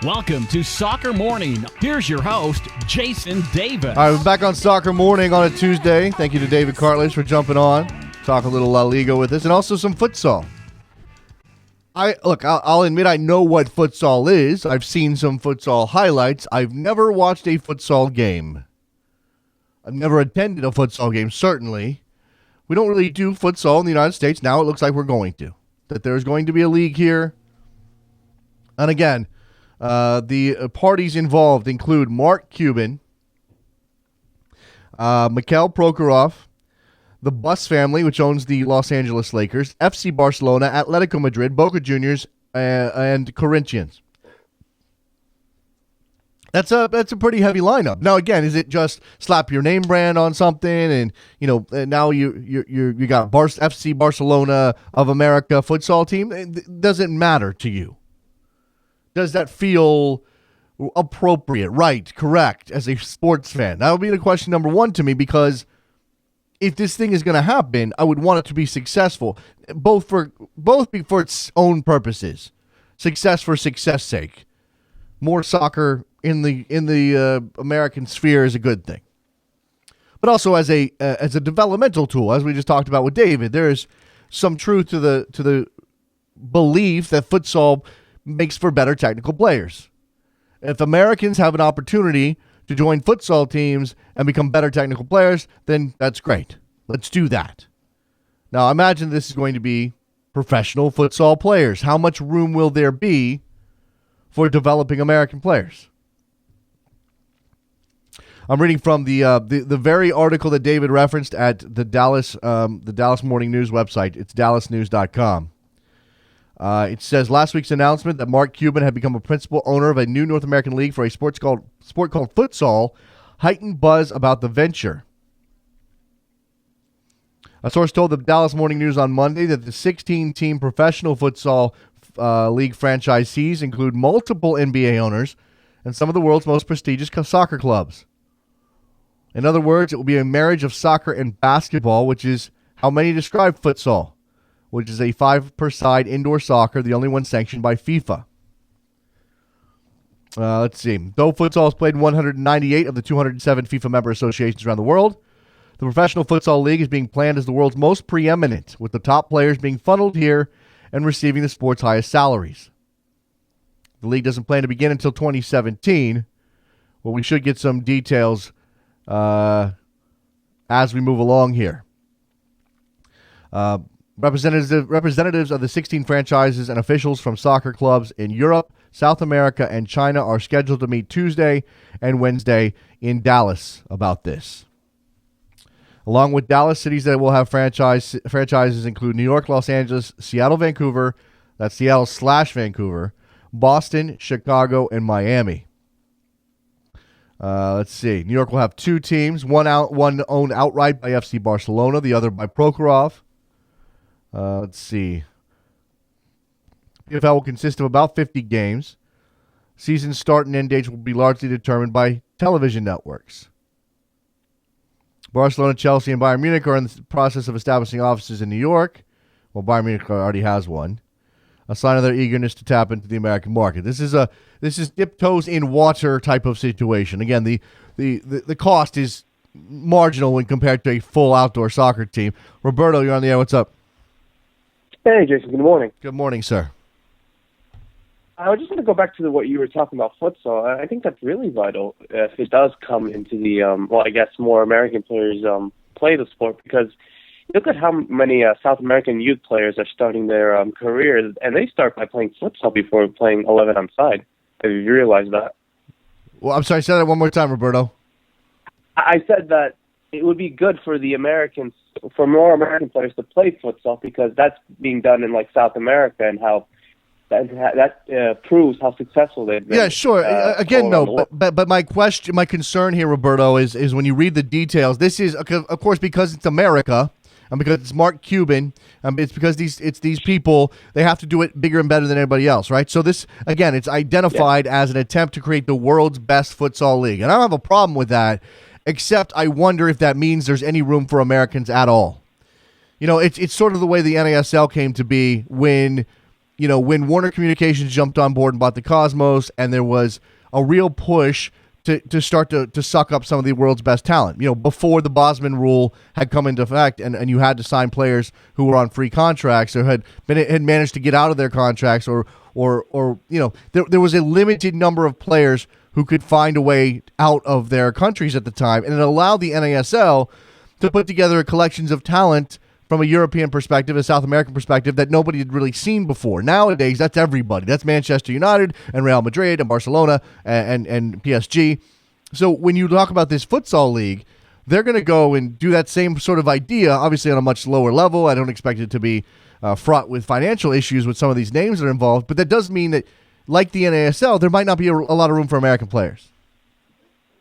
Welcome to Soccer Morning. Here's your host, Jason Davis. All right, we're back on Soccer Morning on a Tuesday. Thank you to David Cartage for jumping on. Talk a little La Liga with us, and also some futsal. I'll admit I know what futsal is. I've seen some futsal highlights. I've never watched a futsal game. I've never attended a futsal game, certainly. We don't really do futsal in the United States. Now it looks like we're going to. That there's going to be a league here. And again, the parties involved include Mark Cuban, Mikhail Prokhorov, the Bus family, which owns the Los Angeles Lakers, FC Barcelona, Atletico Madrid, Boca Juniors, and Corinthians. That's a pretty heavy lineup. Now, again, is it just slap your name brand on something, and now you got FC Barcelona of America futsal team? It doesn't matter to you. Does that feel appropriate, right, correct, as a sports fan? That would be the question number one to me, because if this thing is going to happen, I would want it to be successful, both for its own purposes, success for success sake. More soccer in the American sphere is a good thing, but also as a developmental tool, as we just talked about with David. There is some truth to the belief that futsal makes for better technical players. If Americans have an opportunity to join futsal teams and become better technical players, then that's great. Let's do that. Now, imagine this is going to be professional futsal players. How much room will there be for developing American players? I'm reading from the very article that David referenced at the Dallas Morning News website. It's dallasnews.com. It says last week's announcement that Mark Cuban had become a principal owner of a new North American league for a sport called futsal heightened buzz about the venture. A source told the Dallas Morning News on Monday that the 16-team professional futsal league franchisees include multiple NBA owners and some of the world's most prestigious soccer clubs. In other words, it will be a marriage of soccer and basketball, which is how many describe futsal, which is a 5-per-side indoor soccer, the only one sanctioned by FIFA. Let's see. Though futsal is played in 198 of the 207 FIFA member associations around the world, the Professional Futsal League is being planned as the world's most preeminent, with the top players being funneled here and receiving the sport's highest salaries. The league doesn't plan to begin until 2017. Well, we should get some details as we move along here. Representatives of the 16 franchises and officials from soccer clubs in Europe, South America, and China are scheduled to meet Tuesday and Wednesday in Dallas about this. Along with Dallas, cities that will have franchises include New York, Los Angeles, Seattle, Vancouver, that's Seattle/Vancouver, Boston, Chicago, and Miami. Let's see. New York will have 2 teams, one owned outright by FC Barcelona, the other by Prokhorov. Let's see. PFL will consist of about 50 games. Season start and end dates will be largely determined by television networks. Barcelona, Chelsea, and Bayern Munich are in the process of establishing offices in New York. Well, Bayern Munich already has one. A sign of their eagerness to tap into the American market. This is dip toes in water type of situation. Again, the cost is marginal when compared to a full outdoor soccer team. Roberto, you're on the air. What's up? Hey, Jason. Good morning. Good morning, sir. I just want to go back to what you were talking about, futsal. I think that's really vital if it does come into the, I guess more American players play the sport, because look at how many South American youth players are starting their careers, and they start by playing futsal before playing 11 on side. Have you realized that? Well, I'm sorry, say that one more time, Roberto. I said that it would be good for for more American players to play futsal, because that's being done in South America, and how that proves how successful they've been. Yeah, sure. Again, no, but my concern here, Roberto, is when you read the details. This is, of course, because it's America, and because it's Mark Cuban, it's because these people, they have to do it bigger and better than anybody else, right? So this, again, it's identified as an attempt to create the world's best futsal league, and I don't have a problem with that. Except I wonder if that means there's any room for Americans at all. It's sort of the way the NASL came to be when when Warner Communications jumped on board and bought the Cosmos, and there was a real push to start to suck up some of the world's best talent. Before the Bosman rule had come into effect, and you had to sign players who were on free contracts or had managed to get out of their contracts, or there was a limited number of players who could find a way out of their countries at the time, and it allowed the NASL to put together a collections of talent from a European perspective, a South American perspective, that nobody had really seen before. Nowadays, that's everybody. That's Manchester United and Real Madrid and Barcelona and PSG. So when you talk about this futsal league, they're going to go and do that same sort of idea, obviously on a much lower level. I don't expect it to be fraught with financial issues with some of these names that are involved, but that does mean that, like the NASL, there might not be a lot of room for American players.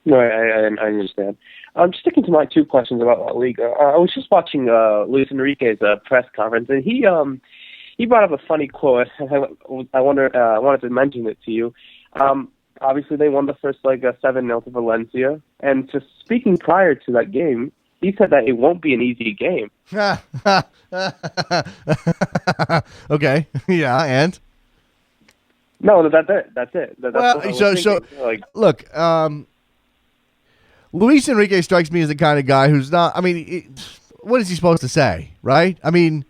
No, I understand. I'm just sticking to my two questions about that league. I was just watching Luis Enrique's press conference, and he brought up a funny quote. I wanted to mention it to you. Obviously, they won the first leg 7-0 to Valencia, and just speaking prior to that game, he said that it won't be an easy game. Okay, yeah, and. No, that's it. That's it. Look, Luis Enrique strikes me as the kind of guy who's not. I mean, what is he supposed to say, right? I mean,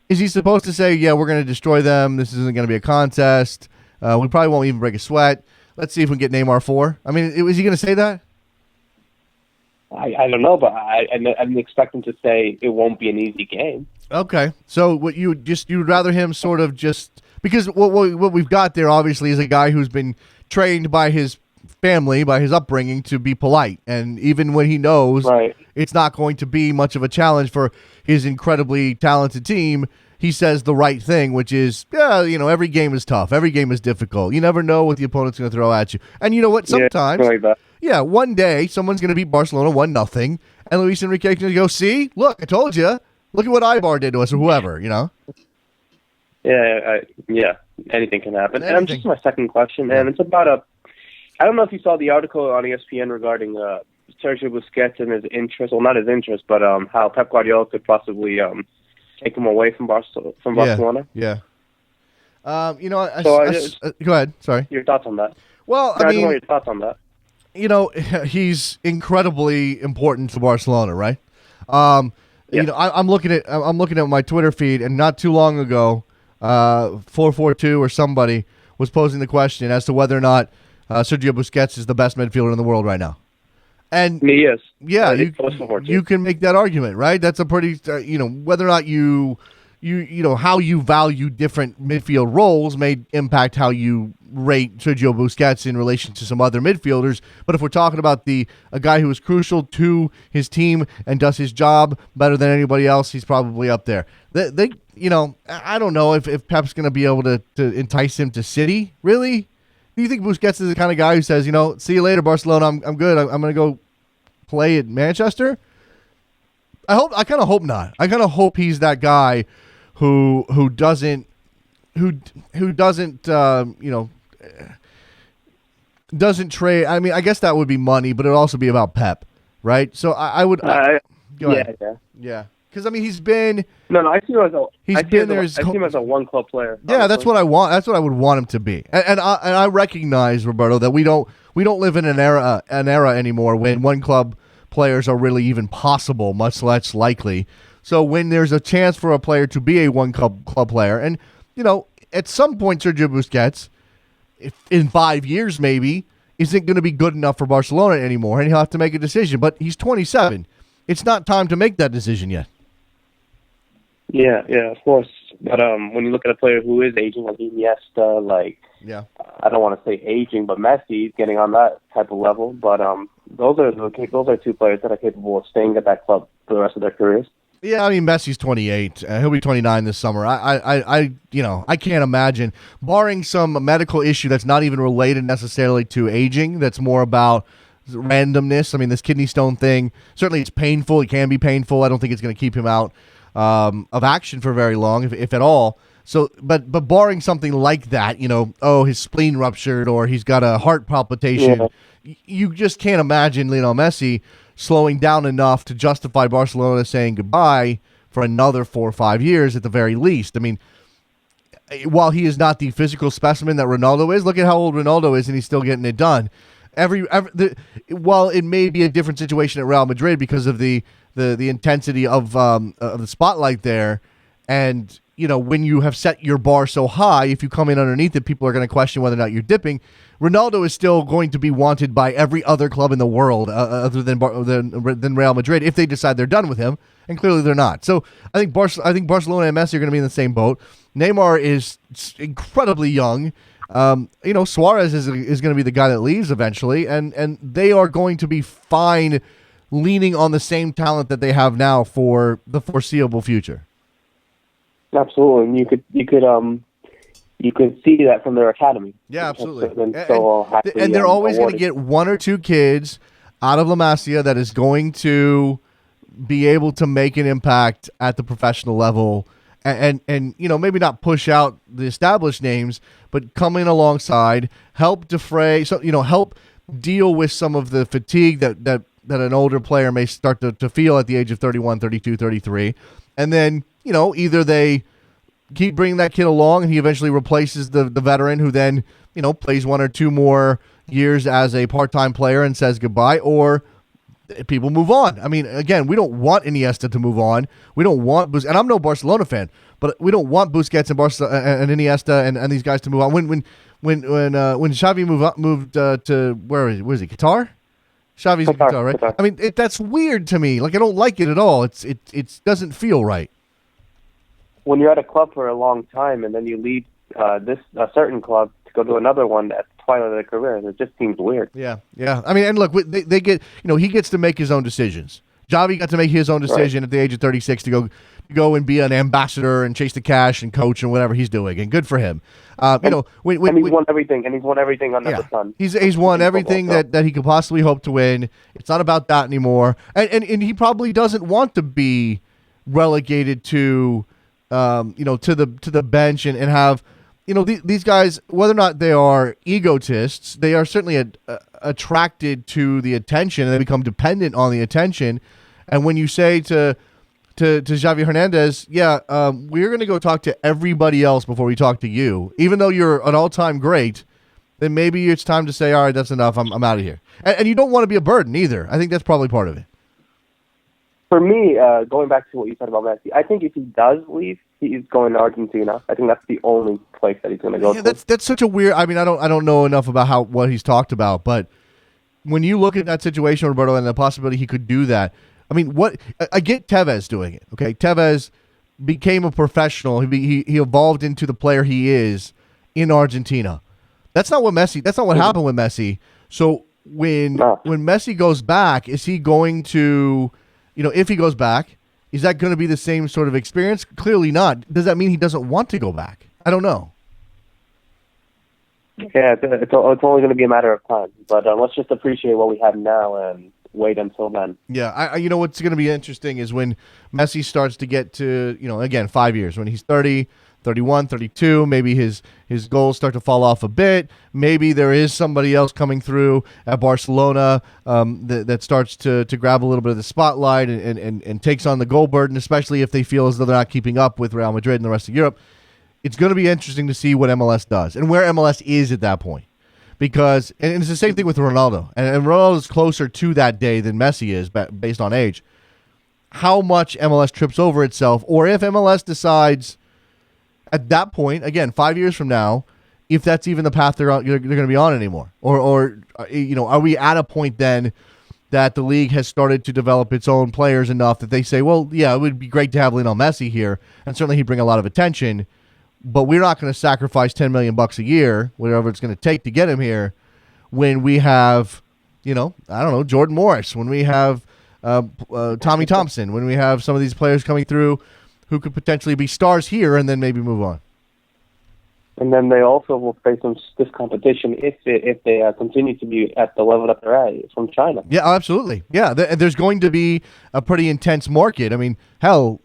is he supposed to say, "Yeah, we're going to destroy them. This isn't going to be a contest. We probably won't even break a sweat. Let's see if we can get Neymar 4." I mean, is he going to say that? I don't know, but I didn't expect him to say it won't be an easy game. Okay, so what you'd rather him sort of just because what we've got there obviously is a guy who's been trained by his family, by his upbringing, to be polite, and even when he knows it's not going to be much of a challenge for his incredibly talented team, he says the right thing, which is, every game is tough, every game is difficult, you never know what the opponent's going to throw at you, and you know what, sometimes, one day someone's going to beat Barcelona 1-0, and Luis Enrique can go, see, look, I told you, look at what Ibar did to us, or whoever, Yeah, anything can happen. And just my second question, and it's about I don't know if you saw the article on ESPN regarding Sergio Busquets and his interest, well, not his interest, but how Pep Guardiola could possibly take him away from Barcelona. Yeah. Go ahead. Sorry. Your thoughts on that? Well, I mean, your thoughts on that? He's incredibly important to Barcelona, right? I'm looking at my Twitter feed, and not too long ago, 442 or somebody was posing the question as to whether or not Sergio Busquets is the best midfielder in the world right now. And he is. Yeah, you can make that argument, right? That's a pretty, whether or not how you value different midfield roles may impact how you rate Sergio Busquets in relation to some other midfielders. But if we're talking about a guy who is crucial to his team and does his job better than anybody else, he's probably up there. I don't know if Pep's going to be able to entice him to City, really? Do you think Busquets is the kind of guy who says, see you later, Barcelona, I'm good, I'm going to go play at Manchester? I kind of hope not. I kind of hope he's that guy who doesn't trade. I mean, I guess that would be money, but it would also be about Pep, right? So I would go ahead. Yeah. Because, I mean, he's been... No, I see him as a one-club player. Yeah, honestly. That's what I want. That's what I would want him to be. And I recognize, Roberto, that we don't live in an era anymore when one-club players are really even possible, much less likely. So when there's a chance for a player to be a one-club player, and, at some point, Sergio Busquets, in 5 years maybe, isn't going to be good enough for Barcelona anymore, and he'll have to make a decision. But he's 27. It's not time to make that decision yet. Yeah, of course. But when you look at a player who is aging, like Iniesta, I don't want to say aging, but Messi getting on that type of level. But those are two players that are capable of staying at that club for the rest of their careers. Yeah, I mean, Messi's 28. He'll be 29 this summer. I can't imagine, barring some medical issue that's not even related necessarily to aging, that's more about randomness. I mean, this kidney stone thing, certainly it's painful. It can be painful. I don't think it's going to keep him out of action for very long, if at all. So, but barring something like that, his spleen ruptured or he's got a heart palpitation, you just can't imagine Lionel Messi slowing down enough to justify Barcelona saying goodbye for another 4 or 5 years at the very least. I mean, while he is not the physical specimen that Ronaldo is, look at how old Ronaldo is, and he's still getting it done. While it may be a different situation at Real Madrid because of the intensity of the spotlight there, and when you have set your bar so high, if you come in underneath it, people are going to question whether or not you're dipping. Ronaldo is still going to be wanted by every other club in the world other than Real Madrid if they decide they're done with him, and clearly they're not. So I think Barcelona and Messi are going to be in the same boat. Neymar is incredibly young. Suarez is going to be the guy that leaves eventually, and they are going to be fine leaning on the same talent that they have now for the foreseeable future. Absolutely, and you could see that from their academy. Yeah, absolutely. And they're always going to get one or two kids out of La Masia that is going to be able to make an impact at the professional level, and maybe not push out the established names, but come in alongside, help defray, help deal with some of the fatigue that an older player may start to feel at the age of 31, 32, 33, and then either they keep bringing that kid along and he eventually replaces the veteran who then, plays one or two more years as a part-time player and says goodbye, or people move on. I mean, again, we don't want Iniesta to move on. We don't want and I'm no Barcelona fan, but we don't want Busquets and Iniesta and these guys to move on. When Xavi moved to where is he? Qatar? Xavi's in Qatar, right? Qatar. I mean, that's weird to me. Like, I don't like it at all. It doesn't feel right. When you're at a club for a long time and then you leave a certain club to go to another one at the twilight of their career, it just seems weird. Yeah. I mean, and look, they get, he gets to make his own decisions. Xavi got to make his own decision at the age of 36 to go and be an ambassador and chase the cash and coach and whatever he's doing, and good for him. And he's won everything, under the sun. He's won everything that he could possibly hope to win. It's not about that anymore, and he probably doesn't want to be relegated to the bench and have these guys, whether or not they are egotists, they are certainly attracted to the attention, and they become dependent on the attention. And when you say to Xavi Hernandez, we're going to go talk to everybody else before we talk to you, even though you're an all-time great, then maybe it's time to say, all right, that's enough, I'm out of here. And you don't want to be a burden either. I think that's probably part of it. For me, going back to what you said about Messi, I think if he does leave, he's going to Argentina. I think that's the only place that he's going to go to. That's such a weird. I mean, I don't know enough about what he's talked about, but when you look at that situation, Roberto, and the possibility he could do that, I mean, I get Tevez doing it. Okay, Tevez became a professional. He evolved into the player he is in Argentina. That's not what happened with Messi. So when Messi goes back, is he going to? If he goes back, is that going to be the same sort of experience? Clearly not. Does that mean he doesn't want to go back? I don't know. Yeah, it's only going to be a matter of time. But let's just appreciate what we have now and wait until then. Yeah, what's going to be interesting is when Messi starts to get to, again, 5 years, when he's 30, 31, 32, maybe his goals start to fall off a bit. Maybe there is somebody else coming through at Barcelona that starts to grab a little bit of the spotlight and takes on the goal burden, especially if they feel as though they're not keeping up with Real Madrid and the rest of Europe. It's going to be interesting to see what MLS does and where MLS is at that point. Because, and it's the same thing with Ronaldo, and Ronaldo is closer to that day than Messi is based on age. How much MLS trips over itself, or if MLS decides at that point, again, 5 years from now, if that's even the path they're going to be on anymore, or are we at a point then that the league has started to develop its own players enough that they say, well, yeah, it would be great to have Lionel Messi here, and certainly he'd bring a lot of attention, but we're not going to sacrifice $10 million a year, whatever it's going to take to get him here, when we have, Jordan Morris, when we have Tommy Thompson, when we have some of these players coming through who could potentially be stars here and then maybe move on. And then they also will face some stiff competition if they continue to be at the level that they're at from China. Yeah, absolutely. Yeah, there's going to be a pretty intense market. I mean, hell,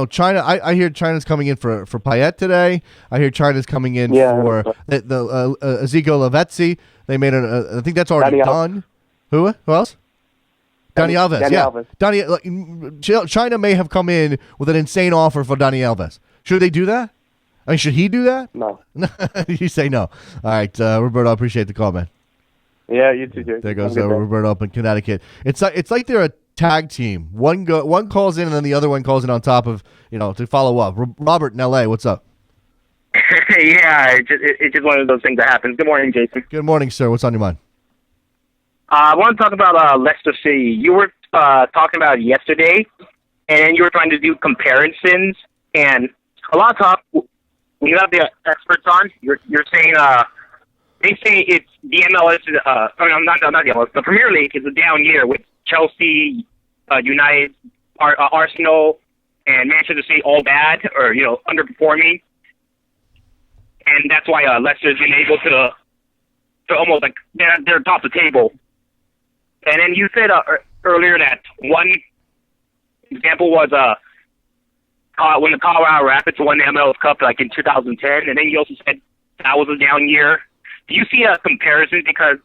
China. I hear China's coming in for Payet today. I hear China's coming in for the Ezekiel Lavezzi. They made I think that's already done. Who else? Dani Alves. China may have come in with an insane offer for Dani Alves. Should they do that? I mean, should he do that? No. You say no. All right, Roberto, I appreciate the call, man. Yeah, you too, Jason. There goes Roberto up in Connecticut. It's like they're a tag team. One calls in, and then the other one calls in on top of, to follow up. Robert in L.A., what's up? Yeah, it's just one of those things that happens. Good morning, Jason. Good morning, sir. What's on your mind? I want to talk about Leicester City. You were talking about it yesterday, and you were trying to do comparisons. And a lot of talk, when you have the experts on, you're saying they say it's the MLS is not the MLS. The Premier League is a down year with Chelsea, United, Arsenal, and Manchester City all bad or underperforming, and that's why Leicester's been able to almost like they're top of the table. And then you said earlier that one example was when the Colorado Rapids won the MLS Cup like in 2010, and then you also said that was a down year. Do you see a comparison? Because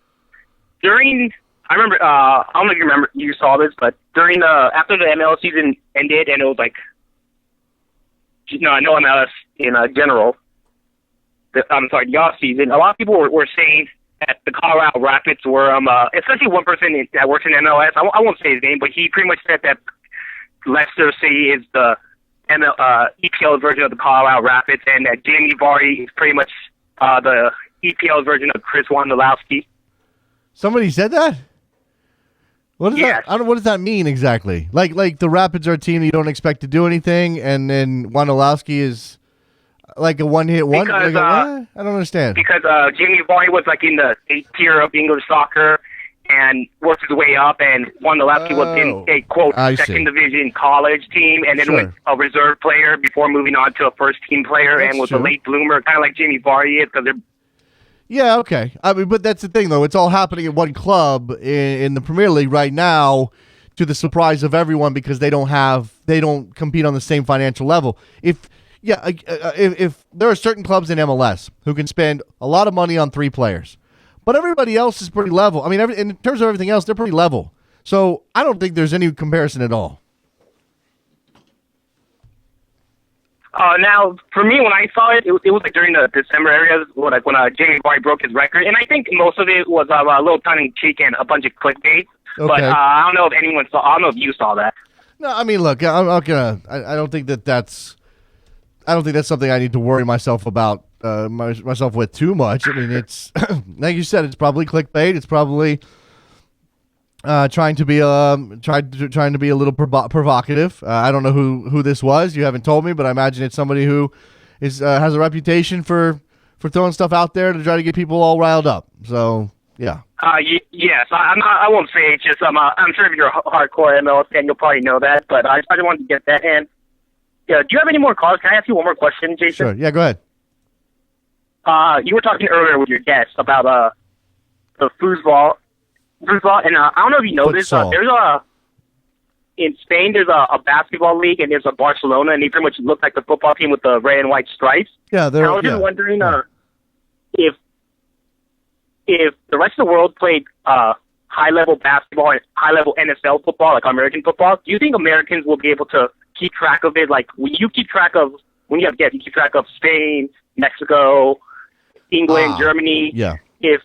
I remember, I don't know if you remember, you saw this, but after the MLS season ended, and it was like, no MLS in general, the off season, a lot of people were saying that the Colorado Rapids were, especially one person that works in MLS, I won't say his name, but he pretty much said that Leicester City is the EPL version of the Colorado Rapids, and that Jamie Vardy is pretty much the EPL version of Chris Wondolowski. Somebody said that? What is that? What does that mean exactly? Like the Rapids are a team that you don't expect to do anything, and then Wondolowski is like a one-hit wonder? What? I don't understand. Because Jamie Vardy was like in the 8th tier of English soccer and worked his way up, and Wondolowski was in a, quote, second division college team, and then was a reserve player before moving on to a first-team player. That's and was a late bloomer, kind of like Jamie Vardy is, because they're... Yeah, okay. I mean, but that's the thing, though. It's all happening at one club in the Premier League right now, to the surprise of everyone, because they don't compete on the same financial level. If there are certain clubs in MLS who can spend a lot of money on 3 players, but everybody else is pretty level. I mean, in terms of everything else, they're pretty level. So I don't think there's any comparison at all. Now, for me, when I saw it, it was like during the December area, when Jamie Vardy broke his record, and I think most of it was a little tongue-in-cheek and a bunch of clickbait. Okay. But I don't know if anyone saw. I don't know if you saw that. No, I mean, look, I'm not gonna. I don't think that's. I don't think that's something I need to worry myself about myself with too much. I mean, it's like you said, it's probably clickbait. It's probably trying to be a little provocative. I don't know who this was. You haven't told me, but I imagine it's somebody who has a reputation for throwing stuff out there to try to get people all riled up. So yeah. Yes, I won't say it's just I'm sure if you're a hardcore MLS fan, you'll probably know that. But I just wanted to get that. And do you have any more calls? Can I ask you one more question, Jason? Sure. Yeah, go ahead. You were talking earlier with your guest about the foosball, and I don't know if you know this. There's in Spain. There's a basketball league, and there's a Barcelona, and they pretty much look like the football team with the red and white stripes. Yeah, I was just wondering if the rest of the world played high-level basketball and high-level NFL football, like American football, do you think Americans will be able to keep track of it? Like, when you keep track of Spain, Mexico, England, Germany. Yeah. If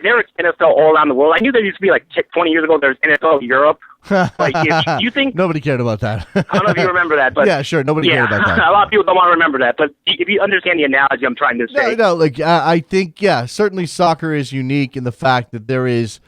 there is NFL all around the world, I knew there used to be like 20 years ago. There's NFL Europe. Like, if you think nobody cared about that. I don't know if you remember that, but yeah, sure, nobody cared about that. A lot of people don't want to remember that, but if you understand the analogy I'm trying to say, like I think certainly soccer is unique in the fact that there is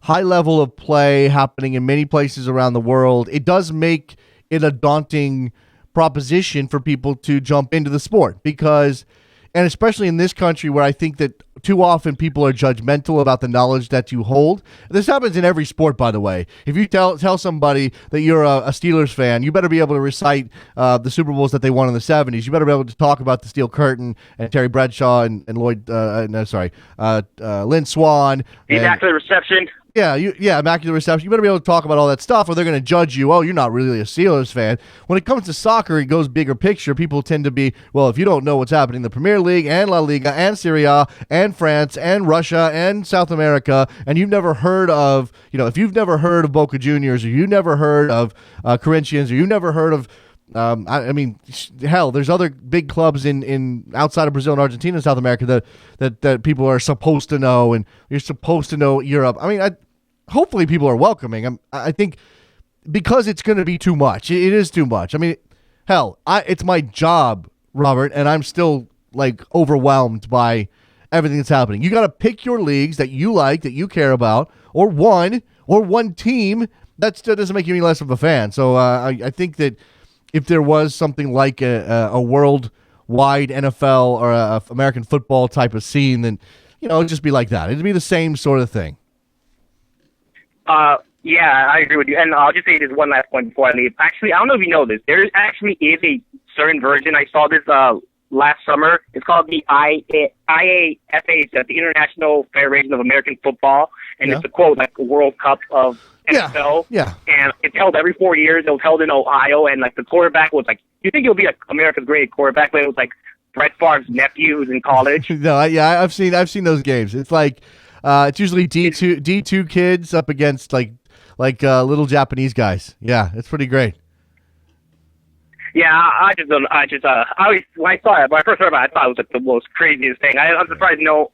high level of play happening in many places around the world. It does make it a daunting proposition for people to jump into the sport because. And especially in this country where I think that too often people are judgmental about the knowledge that you hold. This happens in every sport, by the way. If you tell somebody that you're a Steelers fan, you better be able to recite the Super Bowls that they won in the 70s. You better be able to talk about the Steel Curtain and Terry Bradshaw and Lynn Swann. The Immaculate Reception. Yeah, Immaculate Reception. You better be able to talk about all that stuff or they're going to judge you. Oh, you're not really a Steelers fan. When it comes to soccer, it goes bigger picture. People tend to be, well, if you don't know what's happening in the Premier League and La Liga and Serie A and France and Russia and South America, and you've never heard of, if you've never heard of Boca Juniors or you've never heard of Corinthians or you've never heard of I mean, hell, there's other big clubs in outside of Brazil and Argentina and South America that people are supposed to know, and you're supposed to know Europe. I mean, hopefully people are welcoming. I think because it's going to be too much. It is too much. I mean, hell, it's my job, Robert, and I'm still like overwhelmed by everything that's happening. You got to pick your leagues that you like, that you care about, or one team. That still doesn't make you any less of a fan. So I think that if there was something like a worldwide NFL or a American football type of scene, then it'd just be like that. It'd be the same sort of thing. Yeah, I agree with you. And I'll just say this one last point before I leave. Actually, I don't know if you know this. There actually is a certain version. I saw this last summer. It's called the IAFA, the International Federation of American Football, and it's a quote like a World Cup of NFL. Yeah. And it's held every 4 years. It was held in Ohio, and like the quarterback was like, you think he'll be like America's great quarterback, but it was like Brett Favre's nephew who's in college. No, I've seen those games. It's like it's usually D2 kids up against like little Japanese guys. Yeah, it's pretty great. Yeah, I just don't. When I saw it, when I first heard about it, I thought it was like the most craziest thing. I'm surprised no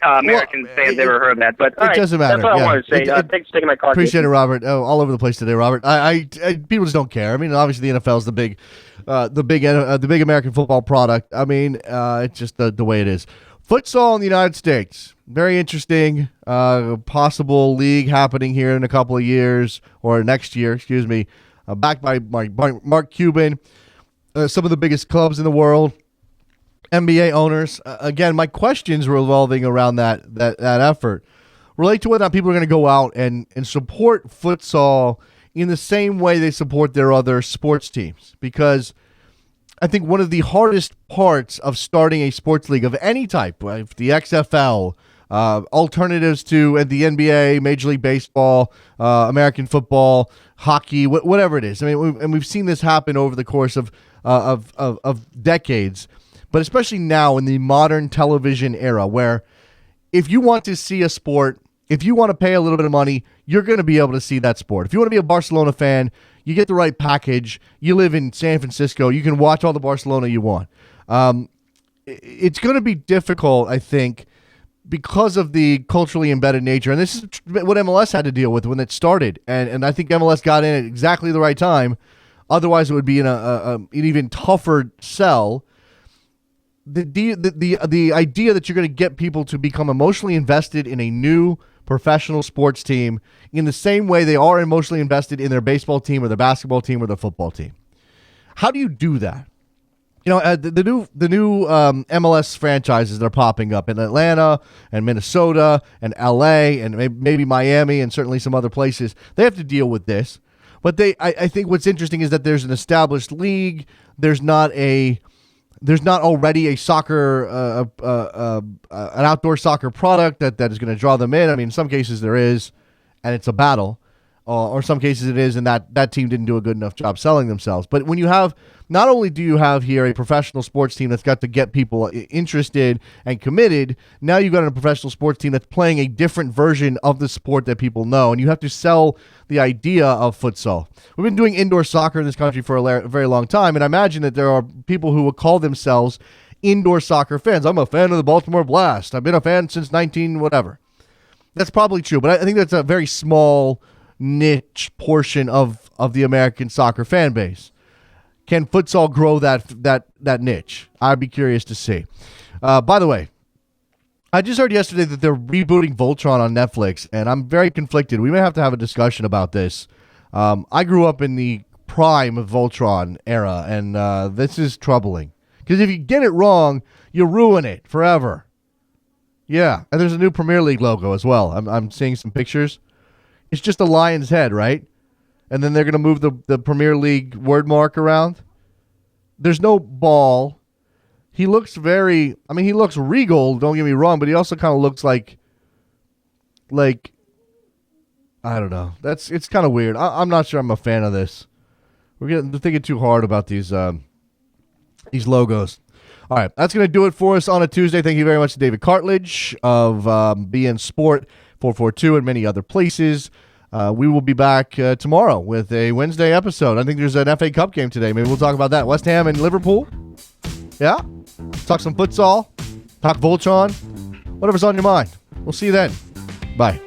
American fans ever heard of that. But it doesn't matter. That's what I wanted to say. Thanks for taking my call. Appreciate it, Robert. Oh, all over the place today, Robert. I people just don't care. I mean, obviously the NFL is the big American football product. I mean, it's just the way it is. Futsal in the United States, very interesting. Possible league happening here in a couple of years or next year. Excuse me. Backed by Mark Cuban, some of the biggest clubs in the world, NBA owners. Again, my questions revolving around that effort relate to whether or not people are going to go out and support futsal in the same way they support their other sports teams. Because I think one of the hardest parts of starting a sports league of any type, right, the XFL, alternatives to the NBA, Major League Baseball, American football, hockey, whatever it is. I mean, we've seen this happen over the course of decades, but especially now in the modern television era, where if you want to see a sport, if you want to pay a little bit of money, you're going to be able to see that sport. If you want to be a Barcelona fan, you get the right package. You live in San Francisco, you can watch all the Barcelona you want. It's going to be difficult, I think, because of the culturally embedded nature. And this is what MLS had to deal with when it started. And I think MLS got in at exactly the right time. Otherwise, it would be in an even tougher sell. The idea that you're going to get people to become emotionally invested in a new professional sports team in the same way they are emotionally invested in their baseball team or their basketball team or their football team. How do you do that? The new MLS franchises that are popping up in Atlanta and Minnesota and LA and maybe Miami and certainly some other places, they have to deal with this. But I think what's interesting is that there's an established league. There's not already a soccer, an outdoor soccer product that is going to draw them in. I mean, in some cases there is, and it's a battle. Or some cases it is, and that team didn't do a good enough job selling themselves. But when you have, not only do you have here a professional sports team that's got to get people interested and committed, now you've got a professional sports team that's playing a different version of the sport that people know, and you have to sell the idea of futsal. We've been doing indoor soccer in this country for a very long time, and I imagine that there are people who will call themselves indoor soccer fans. I'm a fan of the Baltimore Blast. I've been a fan since 19 whatever. That's probably true, but I think that's a very small niche portion of the American soccer fan base. Can futsal grow that niche? I'd be curious to see. By the way, I just heard yesterday that they're rebooting Voltron on Netflix, and I'm very conflicted. We may have to have a discussion about this. I grew up in the prime of Voltron era, and this is troubling. Because if you get it wrong, you ruin it forever. Yeah, and there's a new Premier League logo as well. I'm seeing some pictures. It's just a lion's head, right? And then they're going to move the Premier League word mark around. There's no ball. He looks he looks regal, don't get me wrong, but he also kind of looks like, I don't know. It's kind of weird. I'm not sure I'm a fan of this. We're thinking too hard about these logos. All right, that's going to do it for us on a Tuesday. Thank you very much to David Cartage of BN Sport 442 and many other places. We will be back tomorrow with a Wednesday episode. I think there's an FA Cup game today. Maybe we'll talk about that. West Ham and Liverpool. Yeah? Talk some futsal. Talk Voltron. Whatever's on your mind. We'll see you then. Bye.